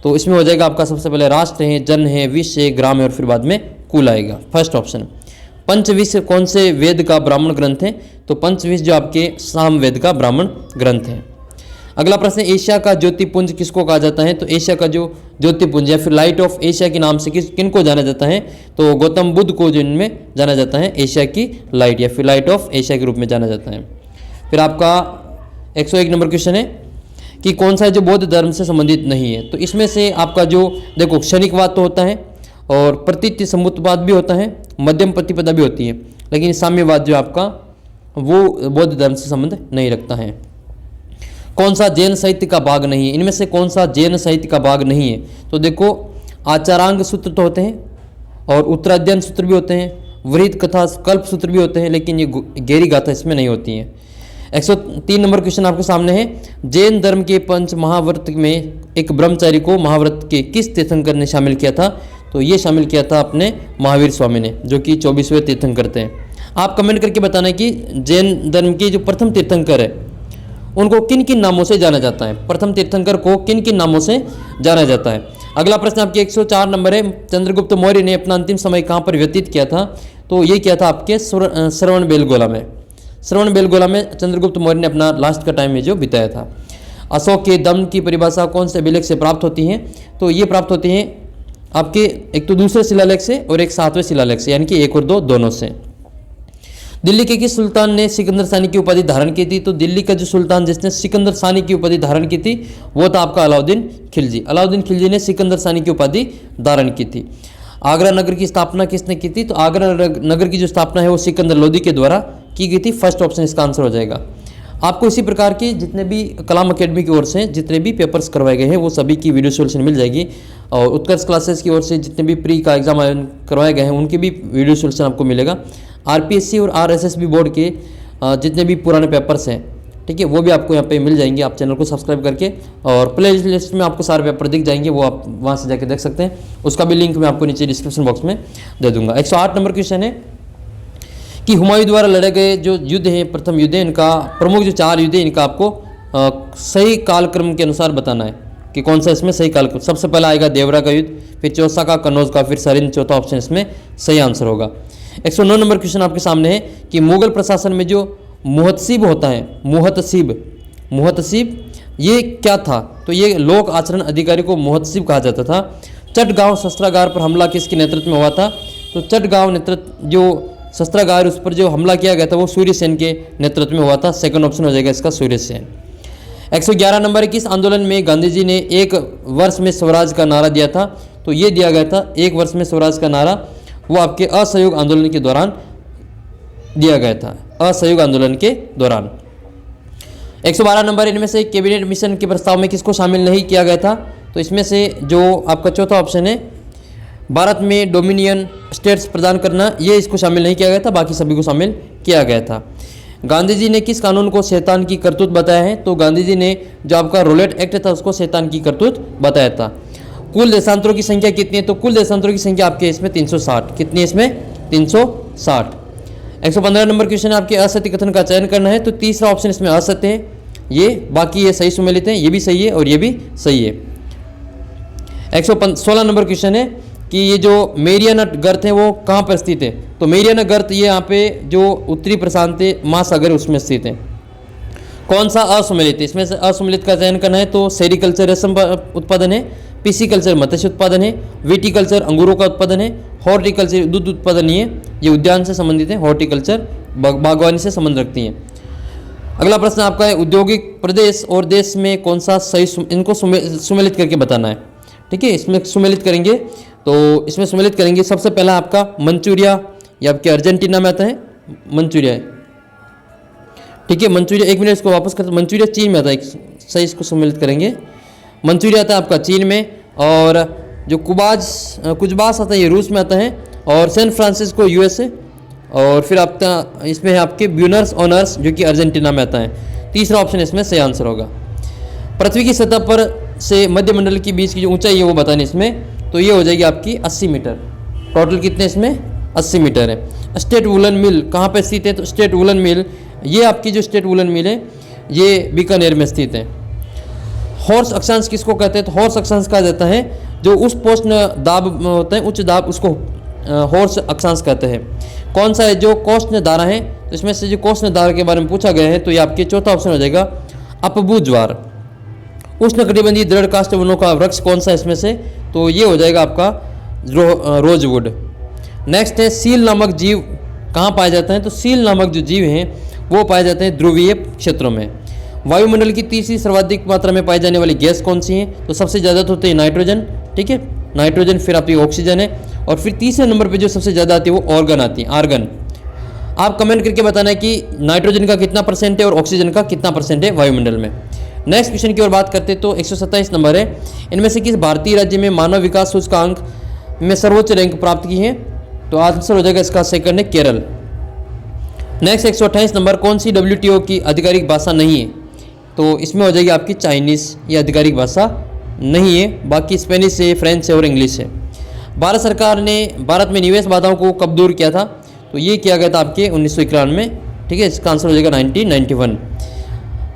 तो इसमें हो जाएगा आपका सबसे पहले राष्ट्र है, जन है, विश्व है, ग्राम है और फिर बाद में कुल आएगा। First option. पंचविश कौन से वेद का ब्राह्मण ग्रंथ है। तो पंचविश जो आपके साम वेद का ब्राह्मण ग्रंथ है। अगला प्रश्न एशिया का ज्योतिपुंज किसको कहा जाता है। तो एशिया का जो ज्योतिपुंज या फिर लाइट ऑफ एशिया के नाम से किनको जाना जाता है। तो गौतम बुद्ध को जो इनमें जाना जाता है एशिया की लाइट या फिर लाइट ऑफ एशिया के रूप में जाना जाता है। फिर आपका 101 नंबर क्वेश्चन है कि कौन सा जो बौद्ध धर्म से संबंधित नहीं है। तो इसमें से आपका जो देखो क्षणिकवाद तो होता है और प्रतीति समुत्तवाद भी होता है, मध्यम प्रतिपदा भी होती है, लेकिन साम्यवाद जो आपका वो बौद्ध धर्म से संबंध नहीं रखता है। कौन सा जैन साहित्य का भाग नहीं है। इनमें से कौन सा जैन साहित्य का भाग नहीं है। तो देखो आचारांग सूत्र तो होते हैं और उत्तराध्ययन सूत्र भी होते हैं, वृहत कथा कल्प सूत्र भी होते हैं, लेकिन ये गहरी गाथा इसमें नहीं होती है। 103 नंबर क्वेश्चन आपके सामने है जैन धर्म के पंच महाव्रत में एक ब्रह्मचारी को महाव्रत के किस तीर्थंकर ने शामिल किया था। तो ये शामिल किया था अपने महावीर स्वामी ने, जो कि 24वें तीर्थंकर थे। आप कमेंट करके बताना कि जैन धर्म के जो प्रथम तीर्थंकर है उनको किन किन नामों से जाना जाता है। प्रथम तीर्थंकर को किन किन नामों से जाना जाता है। अगला प्रश्न आपके 104 नंबर है चंद्रगुप्त मौर्य ने अपना अंतिम समय कहाँ पर व्यतीत किया था। तो ये किया था आपके श्रवण बेलगोला में। श्रवण बेलगोला में चंद्रगुप्त मौर्य ने अपना लास्ट का टाइम में जो बिताया था। अशोक के दम की परिभाषा कौन से अभिलेख से प्राप्त होती है। तो ये प्राप्त होती है आपके एक तो दूसरे शिलालेख से और एक 7वें शिलालेख से, यानी कि 1 और 2 दोनों से। दिल्ली के किस सुल्तान ने सिकंदर सानी की उपाधि धारण की थी। तो दिल्ली का जो सुल्तान जिसने सिकंदर सानी की उपाधि धारण की थी वो था आपका अलाउद्दीन खिलजी। अलाउद्दीन खिलजी ने सिकंदर सानी की उपाधि धारण की थी। आगरा नगर की स्थापना किसने की थी। तो आगरा नगर की जो स्थापना है वो सिकंदर लोदी के द्वारा की गई थी। फर्स्ट ऑप्शन इसका आंसर हो जाएगा। आपको इसी प्रकार की जितने भी कलाम अकेडमी की ओर से जितने भी पेपर्स करवाए गए हैं वो सभी की वीडियो सोल्यूशन मिल जाएगी। और उत्कर्ष क्लासेस की ओर से जितने भी प्री का एग्जाम करवाए गए हैं उनकी भी वीडियो सोल्यूशन आपको मिलेगा। RPSC और RSSB बोर्ड के जितने भी पुराने पेपर्स हैं, ठीक है, वो भी आपको यहाँ पे मिल जाएंगे। आप चैनल को सब्सक्राइब करके और प्ले लिस्ट में आपको सारे पेपर दिख जाएंगे, वो आप वहाँ से जाके देख सकते हैं। उसका भी लिंक मैं आपको नीचे डिस्क्रिप्शन बॉक्स में दे दूंगा। 108 नंबर क्वेश्चन है कि हुमायूं द्वारा लड़े गए जो युद्ध हैं, प्रथम युद्ध है, इनका प्रमुख जो 4 युद्ध है इनका आपको सही कालक्रम के अनुसार बताना है कि कौन सा इसमें सही कालक्रम। सबसे पहला आएगा देवरा का युद्ध, फिर चौसा का, कन्नौज का, फिर सरिंद, चौथा ऑप्शन इसमें सही आंसर होगा। 109 नंबर क्वेश्चन आपके सामने है कि मुगल प्रशासन में जो मुहतसिब होता है, मुहतसिब ये क्या था। तो ये लोक आचरण अधिकारी को मुहतसिब कहा जाता था। चटगांव शस्त्रागार पर हमला किसके नेतृत्व में हुआ था। तो चटगांव नेतृत्व जो शस्त्रागार उस पर जो हमला किया गया था वो सूर्यसेन के नेतृत्व में हुआ था। सेकंड ऑप्शन हो जाएगा इसका सूर्यसेन। 111 नंबर है किस आंदोलन में गांधी जी ने 1 वर्ष में स्वराज का नारा दिया था। तो ये दिया गया था 1 वर्ष में स्वराज का नारा, वो आपके असहयोग आंदोलन के दौरान दिया गया था, असहयोग आंदोलन के दौरान। 112 नंबर इनमें से कैबिनेट मिशन के प्रस्ताव में किसको शामिल नहीं किया गया था। तो इसमें से जो आपका चौथा ऑप्शन है भारत में डोमिनियन स्टेट्स प्रदान करना, ये इसको शामिल नहीं किया गया था, बाकी सभी को शामिल किया गया था। गांधी जी ने किस कानून को शैतान की करतूत बताया है। तो गांधी जी ने जो आपका रोलेट एक्ट था उसको शैतान की करतूत बताया था। कुल देशांतरों की संख्या कितनी है, तो कुल देशांतरों की संख्या आपके इसमें 360। कितनी है इसमें? 360। 115 नंबर क्वेश्चन है आपके असत्य कथन का चयन करना है, तो तीसरा ऑप्शन इसमें असत्य है, ये बाकी ये सही सुमेलित है, ये भी सही है और ये भी सही है। 116 नंबर क्वेश्चन है कि ये जो मेरियाना गर्त है वो कहाँ पर स्थित है, तो मेरियाना गर्त ये यहाँ पे जो उत्तरी प्रशांत महासागर उसमें स्थित है। कौन सा असुमेलित है, इसमें से असुमेलित का चयन करना है, तो सेरिकल्चर रेशम उत्पादन है, पीसीकल्चर मत्स्य उत्पादन है, विटीकल्चर अंगूरों का उत्पादन है, हॉर्टिकल्चर दूध उत्पादन नहीं है, ये उद्यान से संबंधित है, हॉर्टिकल्चर बागवानी से संबंध रखती हैं। अगला प्रश्न आपका है औद्योगिक प्रदेश और देश में कौन सा सही, इनको सुमेलित करके बताना है। ठीक है, इसमें सुमेलित करेंगे, तो इसमें सुमेलित करेंगे सबसे पहला आपका मंचूरिया, ये आपके अर्जेंटीना में आता है, मंचूरिया है। ठीक है, मंचूरिया, एक मिनट इसको वापस करते, मंचूरिया चीन में आता है, सही इसको सम्मिलित करेंगे। मंचूरिया आता है आपका चीन में, और जो कुजबास आता है ये रूस में आता है, और सैन फ्रांसिस्को यूएसए, और फिर आपका इसमें है आपके ब्यूनस ऑनर्स जो कि अर्जेंटीना में आता है। तीसरा ऑप्शन इसमें सही आंसर होगा। पृथ्वी की सतह पर से मध्यमंडल के बीच की जो ऊंचाई है वो बतानी इसमें, तो ये हो जाएगी आपकी 80 मीटर। टोटल कितने इसमें? 80 मीटर है। स्टेट वुलन मिल कहाँ पर स्थित है, तो स्टेट वुलन मिल, ये आपकी जो स्टेट वुलन मिल है ये बीकानेर में स्थित है। हॉर्स अक्षांश किसको कहते हैं, तो हॉर्स अक्षांश कहा जाता है जो उस पोषण दाब होता है, उच्च दाब, उसको हॉर्स अक्षांश कहते हैं। कौन सा है जो कोष्ण धारा है, तो इसमें से जो कोष्ण धारा के बारे में पूछा गया है, तो ये आपके चौथा ऑप्शन हो जाएगा अपभू ज्वार। उष्णकटिबंधीय दृढ़ काष्ठ वनों का वृक्ष कौन सा इसमें से, तो ये हो जाएगा आपका रोजवुड। नेक्स्ट है सील नामक जीव कहाँ पाए जाते हैं, तो सील नामक जो जीव हैं वो पाए जाते हैं ध्रुवीय क्षेत्रों में। वायुमंडल की तीसरी सर्वाधिक मात्रा में पाई जाने वाली गैस कौन सी है, तो सबसे ज़्यादा तो होती है नाइट्रोजन। ठीक है, नाइट्रोजन, फिर आपकी ऑक्सीजन है, और फिर तीसरे नंबर पे जो सबसे ज़्यादा आती है वो ऑर्गन आती है, आर्गन। आप कमेंट करके बताना है कि नाइट्रोजन का कितना परसेंट है और ऑक्सीजन का कितना परसेंट है वायुमंडल में। नेक्स्ट क्वेश्चन की ओर बात करते हैं, तो 127 नंबर है, इनमें से किस भारतीय राज्य में मानव विकास सूचकांक में सर्वोच्च रैंक प्राप्त की है, तो आंसर हो जाएगा इसका सेकंड है केरल। नेक्स्ट 128 नंबर, कौन सी WTO की आधिकारिक भाषा नहीं है, तो इसमें हो जाएगी आपकी चाइनीज़, ये आधिकारिक भाषा नहीं है, बाकी स्पेनिश है, फ्रेंच है और इंग्लिश है। भारत सरकार ने भारत में निवेश बाधाओं को कब दूर किया था, तो ये किया गया था आपके 1991 में। ठीक है, इसका आंसर हो जाएगा 1991।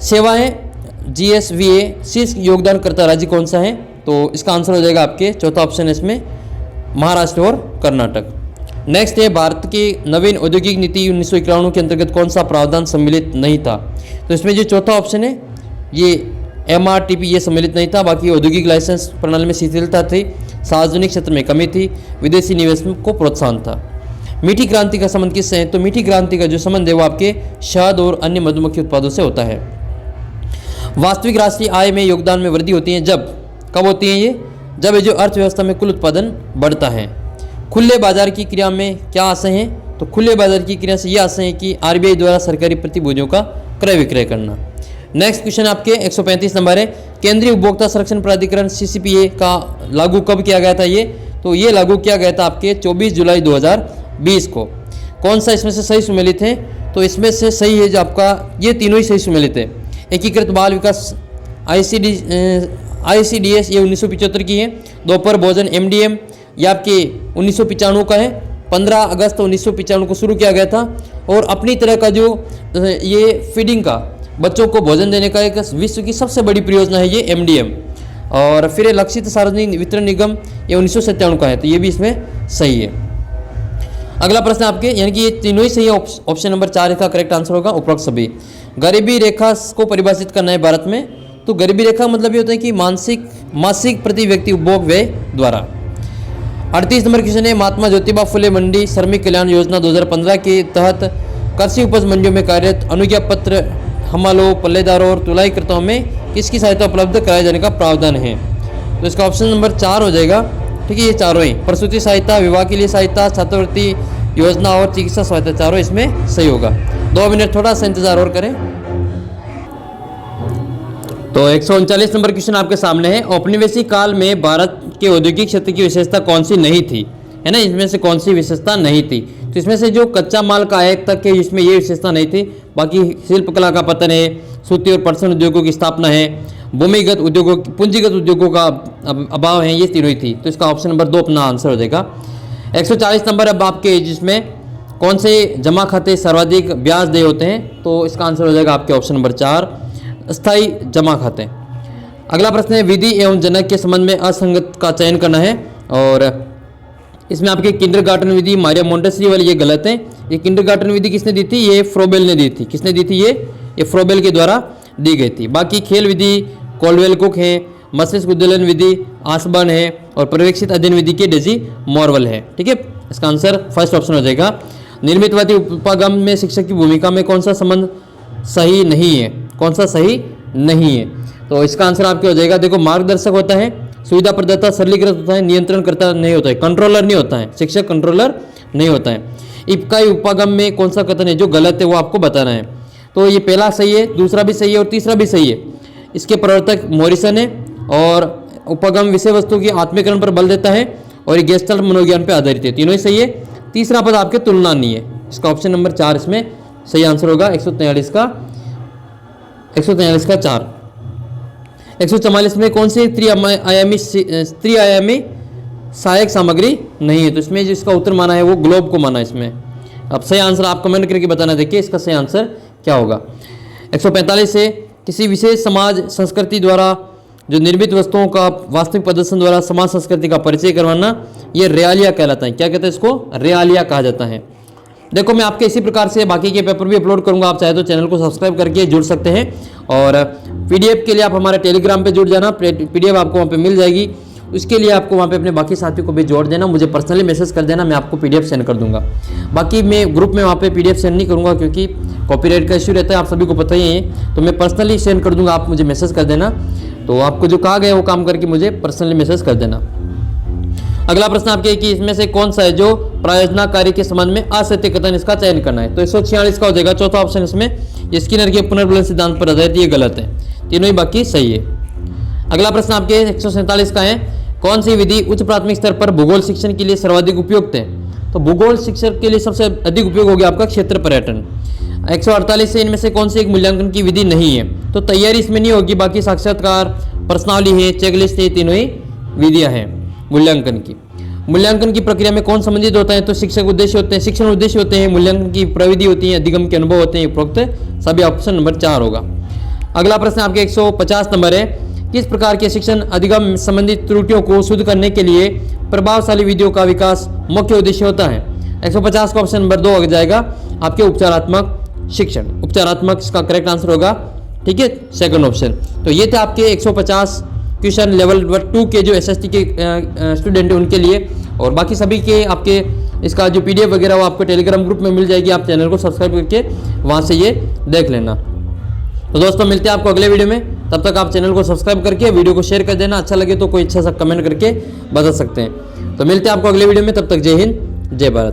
सेवा है GSVA, शीर्ष योगदानकर्ता राज्य कौन सा है, तो इसका आंसर हो जाएगा आपके चौथा ऑप्शन है इसमें महाराष्ट्र और कर्नाटक। नेक्स्ट है भारत की नवीन औद्योगिक नीति 1991 के अंतर्गत कौन सा प्रावधान सम्मिलित नहीं था, तो इसमें जो चौथा ऑप्शन है ये MRTP ये सम्मिलित नहीं था, बाकी औद्योगिक लाइसेंस प्रणाली में शिथिलता थी, सार्वजनिक क्षेत्र में कमी थी, विदेशी निवेश को प्रोत्साहन था। मीठी क्रांति का संबंध किससे है, तो मीठी क्रांति का जो संबंध है वो आपके शहद और अन्य मधुमक्खी उत्पादों से होता है। वास्तविक राष्ट्रीय आय में योगदान में वृद्धि होती है जब, कब होती है ये, जब ये जो अर्थव्यवस्था में कुल उत्पादन बढ़ता है। खुले बाजार की क्रिया में क्या आशय है, तो खुले बाजार की क्रिया से ये आशय है कि RBI द्वारा सरकारी प्रतिभूतियों का क्रय विक्रय करना। नेक्स्ट क्वेश्चन आपके 135 नंबर है, केंद्रीय उपभोक्ता संरक्षण प्राधिकरण CCPA का लागू कब किया गया था ये, तो ये लागू किया गया था आपके 24 जुलाई 2020 को। कौन सा इसमें से सही सुमेलित है, तो इसमें से सही है जो आपका ये तीनों ही सही सुमेलित है। एकीकृत बाल विकास ICDS ये 1975 की है। दोपहर भोजन MDM ये आपके 1995 का है, 15 अगस्त 1995 को शुरू किया गया था, और अपनी तरह का जो ये फीडिंग का, बच्चों को भोजन देने का एक विश्व की सबसे बड़ी परियोजना है ये MDM। और फिर ये लक्षित सार्वजनिक वितरण निगम ये 1997 का है, तो ये भी इसमें सही है। अगला प्रश्न आपके, यानी कि ये तीनों ही सही है, ऑप्शन नंबर 4 का करेक्ट आंसर होगा उपरोक्त सभी। गरीबी रेखा को परिभाषित करना है भारत में, तो गरीबी रेखा मतलब ये होता है कि मासिक प्रति व्यक्ति उपभोग व्यय द्वारा। 38 नंबर क्वेश्चन है, महात्मा ज्योतिबा फुले मंडी श्रमिक कल्याण योजना 2015 के तहत कृषि उपज मंडियों में कार्यरत अनुज्ञा पत्र हमालों, पल्लेदारों और तुलाईकर्ताओं में किसकी सहायता उपलब्ध कराए जाने का प्रावधान है, तो इसका ऑप्शन नंबर 4 हो जाएगा। ठीक है, ये चारों ही, प्रसूति सहायता, विवाह के लिए सहायता, छात्रवृत्ति योजना और चिकित्सा सहायता, चारों इसमें सही होगा। 2 मिनट थोड़ा सा इंतजार और करें। तो 139 नंबर क्वेश्चन आपके सामने है, औपनिवेशिक काल में भारत के औद्योगिक क्षेत्र की विशेषता कौन सी नहीं थी, है ना, इसमें से कौन सी विशेषता नहीं थी, तो इसमें से जो कच्चा माल का आयात तक है इसमें ये विशेषता नहीं थी, बाकी शिल्पकला का पतन है, सूती और पटसन उद्योगों की स्थापना है, भूमिगत उद्योगों पूंजीगत उद्योगों का अभाव है, ये तीनों ही थी। तो इसका ऑप्शन नंबर 2 अपना आंसर हो जाएगा। 140 नंबर अब आपके, जिसमें कौन से जमा खाते सर्वाधिक ब्याज देय होते हैं, तो इसका आंसर हो जाएगा आपके ऑप्शन नंबर 4 अस्थायी जमा खाते। अगला प्रश्न है विधि एवं जनक के संबंध में असंगत का चयन करना है, और इसमें आपके किंडरगार्टन विधि मारिया मोंटेसरी वाली ये गलत है। ये किंडरगार्टन विधि किसने दी थी? ये फ्रोबेल ने दी थी। किसने दी थी? ये फ्रोबेल के द्वारा दी गई थी। बाकी खेल विधि कोल्डवेल कुक है, मस्तिष्क उद्दोलन विधि आसबर्न है, और पर्यवेक्षित अध्ययन विधि के डेजी मॉर्वल है। ठीक है, इसका आंसर फर्स्ट ऑप्शन हो जाएगा। निर्मितवादी उपागम में शिक्षक की भूमिका में कौन सा संबंध सही नहीं है? कौन सा सही नहीं है? तो इसका आंसर आपके हो जाएगा, देखो मार्गदर्शक होता है, सुविधा प्रदाता सरलीकृत होता है, नियंत्रणकर्ता नहीं होता है, कंट्रोलर नहीं होता है, शिक्षक कंट्रोलर नहीं होता है। इकाई उपागम में कौन सा कथन है जो गलत है वो आपको बताना है। तो ये पहला सही है, दूसरा भी सही है और तीसरा भी सही है। इसके प्रवर्तक मॉरिसन है, और उपागम विषय वस्तु की आत्मीकरण पर बल देता है, और ये गेस्टल्ट मनोविज्ञान पर आधारित है। तीनों ही सही है। तीसरा पद आपके तुलना नहीं है। इसका ऑप्शन नंबर 4 इसमें सही आंसर होगा। 143 का 4। 144 में कौन सी त्रिआयामी सहायक सामग्री नहीं है? तो इसमें जो इसका उत्तर माना है वो ग्लोब को माना है इसमें। अब सही आंसर आप कमेंट करके बताना, देखिए इसका सही आंसर क्या होगा। 145 से किसी विशेष समाज संस्कृति द्वारा जो निर्मित वस्तुओं का वास्तविक प्रदर्शन द्वारा समाज संस्कृति का परिचय करवाना, ये रेआलिया कहलाता है। क्या कहते हैं इसको? रेआलिया कहा जाता है। देखो मैं आपके इसी प्रकार से बाकी के पेपर भी अपलोड करूंगा, आप चाहे तो चैनल को सब्सक्राइब करके जुड़ सकते हैं। और पीडीएफ के लिए आप हमारे टेलीग्राम पे जुड़ जाना, पीडीएफ आपको वहाँ पे मिल जाएगी। उसके लिए आपको वहाँ पे अपने बाकी साथियों को भी जोड़ देना, मुझे पर्सनली मैसेज कर देना, मैं आपको पीडीएफ सेंड कर दूंगा। बाकी मैं ग्रुप में वहाँ पे पीडीएफ सेंड नहीं करूँगा, क्योंकि कॉपीराइट का इश्यू रहता है, आप सभी को पता ही है। तो मैं पर्सनली सेंड कर दूंगा, आप मुझे मैसेज कर देना। तो आपको जो कहा गया वो काम करके मुझे पर्सनली मैसेज कर देना। अगला प्रश्न आपके कि इसमें से कौन सा है जो प्रायोजना कार्य के संबंध में असत्य कथन, इसका चयन करना है। तो 146 का हो जाएगा चौथा ऑप्शन। इसमें स्किनर के पुनर्बलन सिद्धांत पर आधारित, ये गलत है। तीनों ही बाकी सही है। अगला प्रश्न आपके 147 का है कौन सी विधि उच्च प्राथमिक स्तर पर भूगोल शिक्षण के लिए सर्वाधिक उपयुक्त है? तो भूगोल शिक्षण के लिए सबसे अधिक उपयोग हो गया आपका क्षेत्र पर्यटन। 148 से इनमें से कौन सी एक मूल्यांकन की विधि नहीं है? तो तैयारी इसमें नहीं होगी, बाकी साक्षात्कार, प्रश्नावली है, चेकलिस्ट है, तीनों ही विधियां हैं मूल्यांकन की। मूल्यांकन की प्रक्रिया में कौन संबंधित होता है? तो शिक्षक उद्देश्य होते हैं, शिक्षण उद्देश्य होते हैं, मूल्यांकन की प्रविधि होती है, अधिगम के अनुभव होते हैं। उपरोक्त सभी ऑप्शन नंबर 4 होगा। अगला प्रश्न आपके 150 नंबर है किस प्रकार के शिक्षण अधिगम संबंधित त्रुटियों को शुद्ध करने के लिए प्रभावशाली विधियों का विकास मुख्य उद्देश्य होता है? 150 का ऑप्शन नंबर 2 हो जाएगा आपके उपचारात्मक शिक्षण। उपचारात्मक इसका करेक्ट आंसर होगा। ठीक है, सेकंड ऑप्शन। तो ये थे आपके 150 क्वेश्चन लेवल 2 के जो एसएसटी के स्टूडेंट हैं उनके लिए। और बाकी सभी के आपके इसका जो पीडीएफ वगैरह वो आपको टेलीग्राम ग्रुप में मिल जाएगी, आप चैनल को सब्सक्राइब करके वहाँ से ये देख लेना। तो दोस्तों मिलते हैं आपको अगले वीडियो में, तब तक आप चैनल को सब्सक्राइब करके वीडियो को शेयर कर देना। अच्छा लगे तो कोई अच्छा सा कमेंट करके बता सकते हैं। तो मिलते हैं आपको अगले वीडियो में, तब तक जय हिंद जय भारत।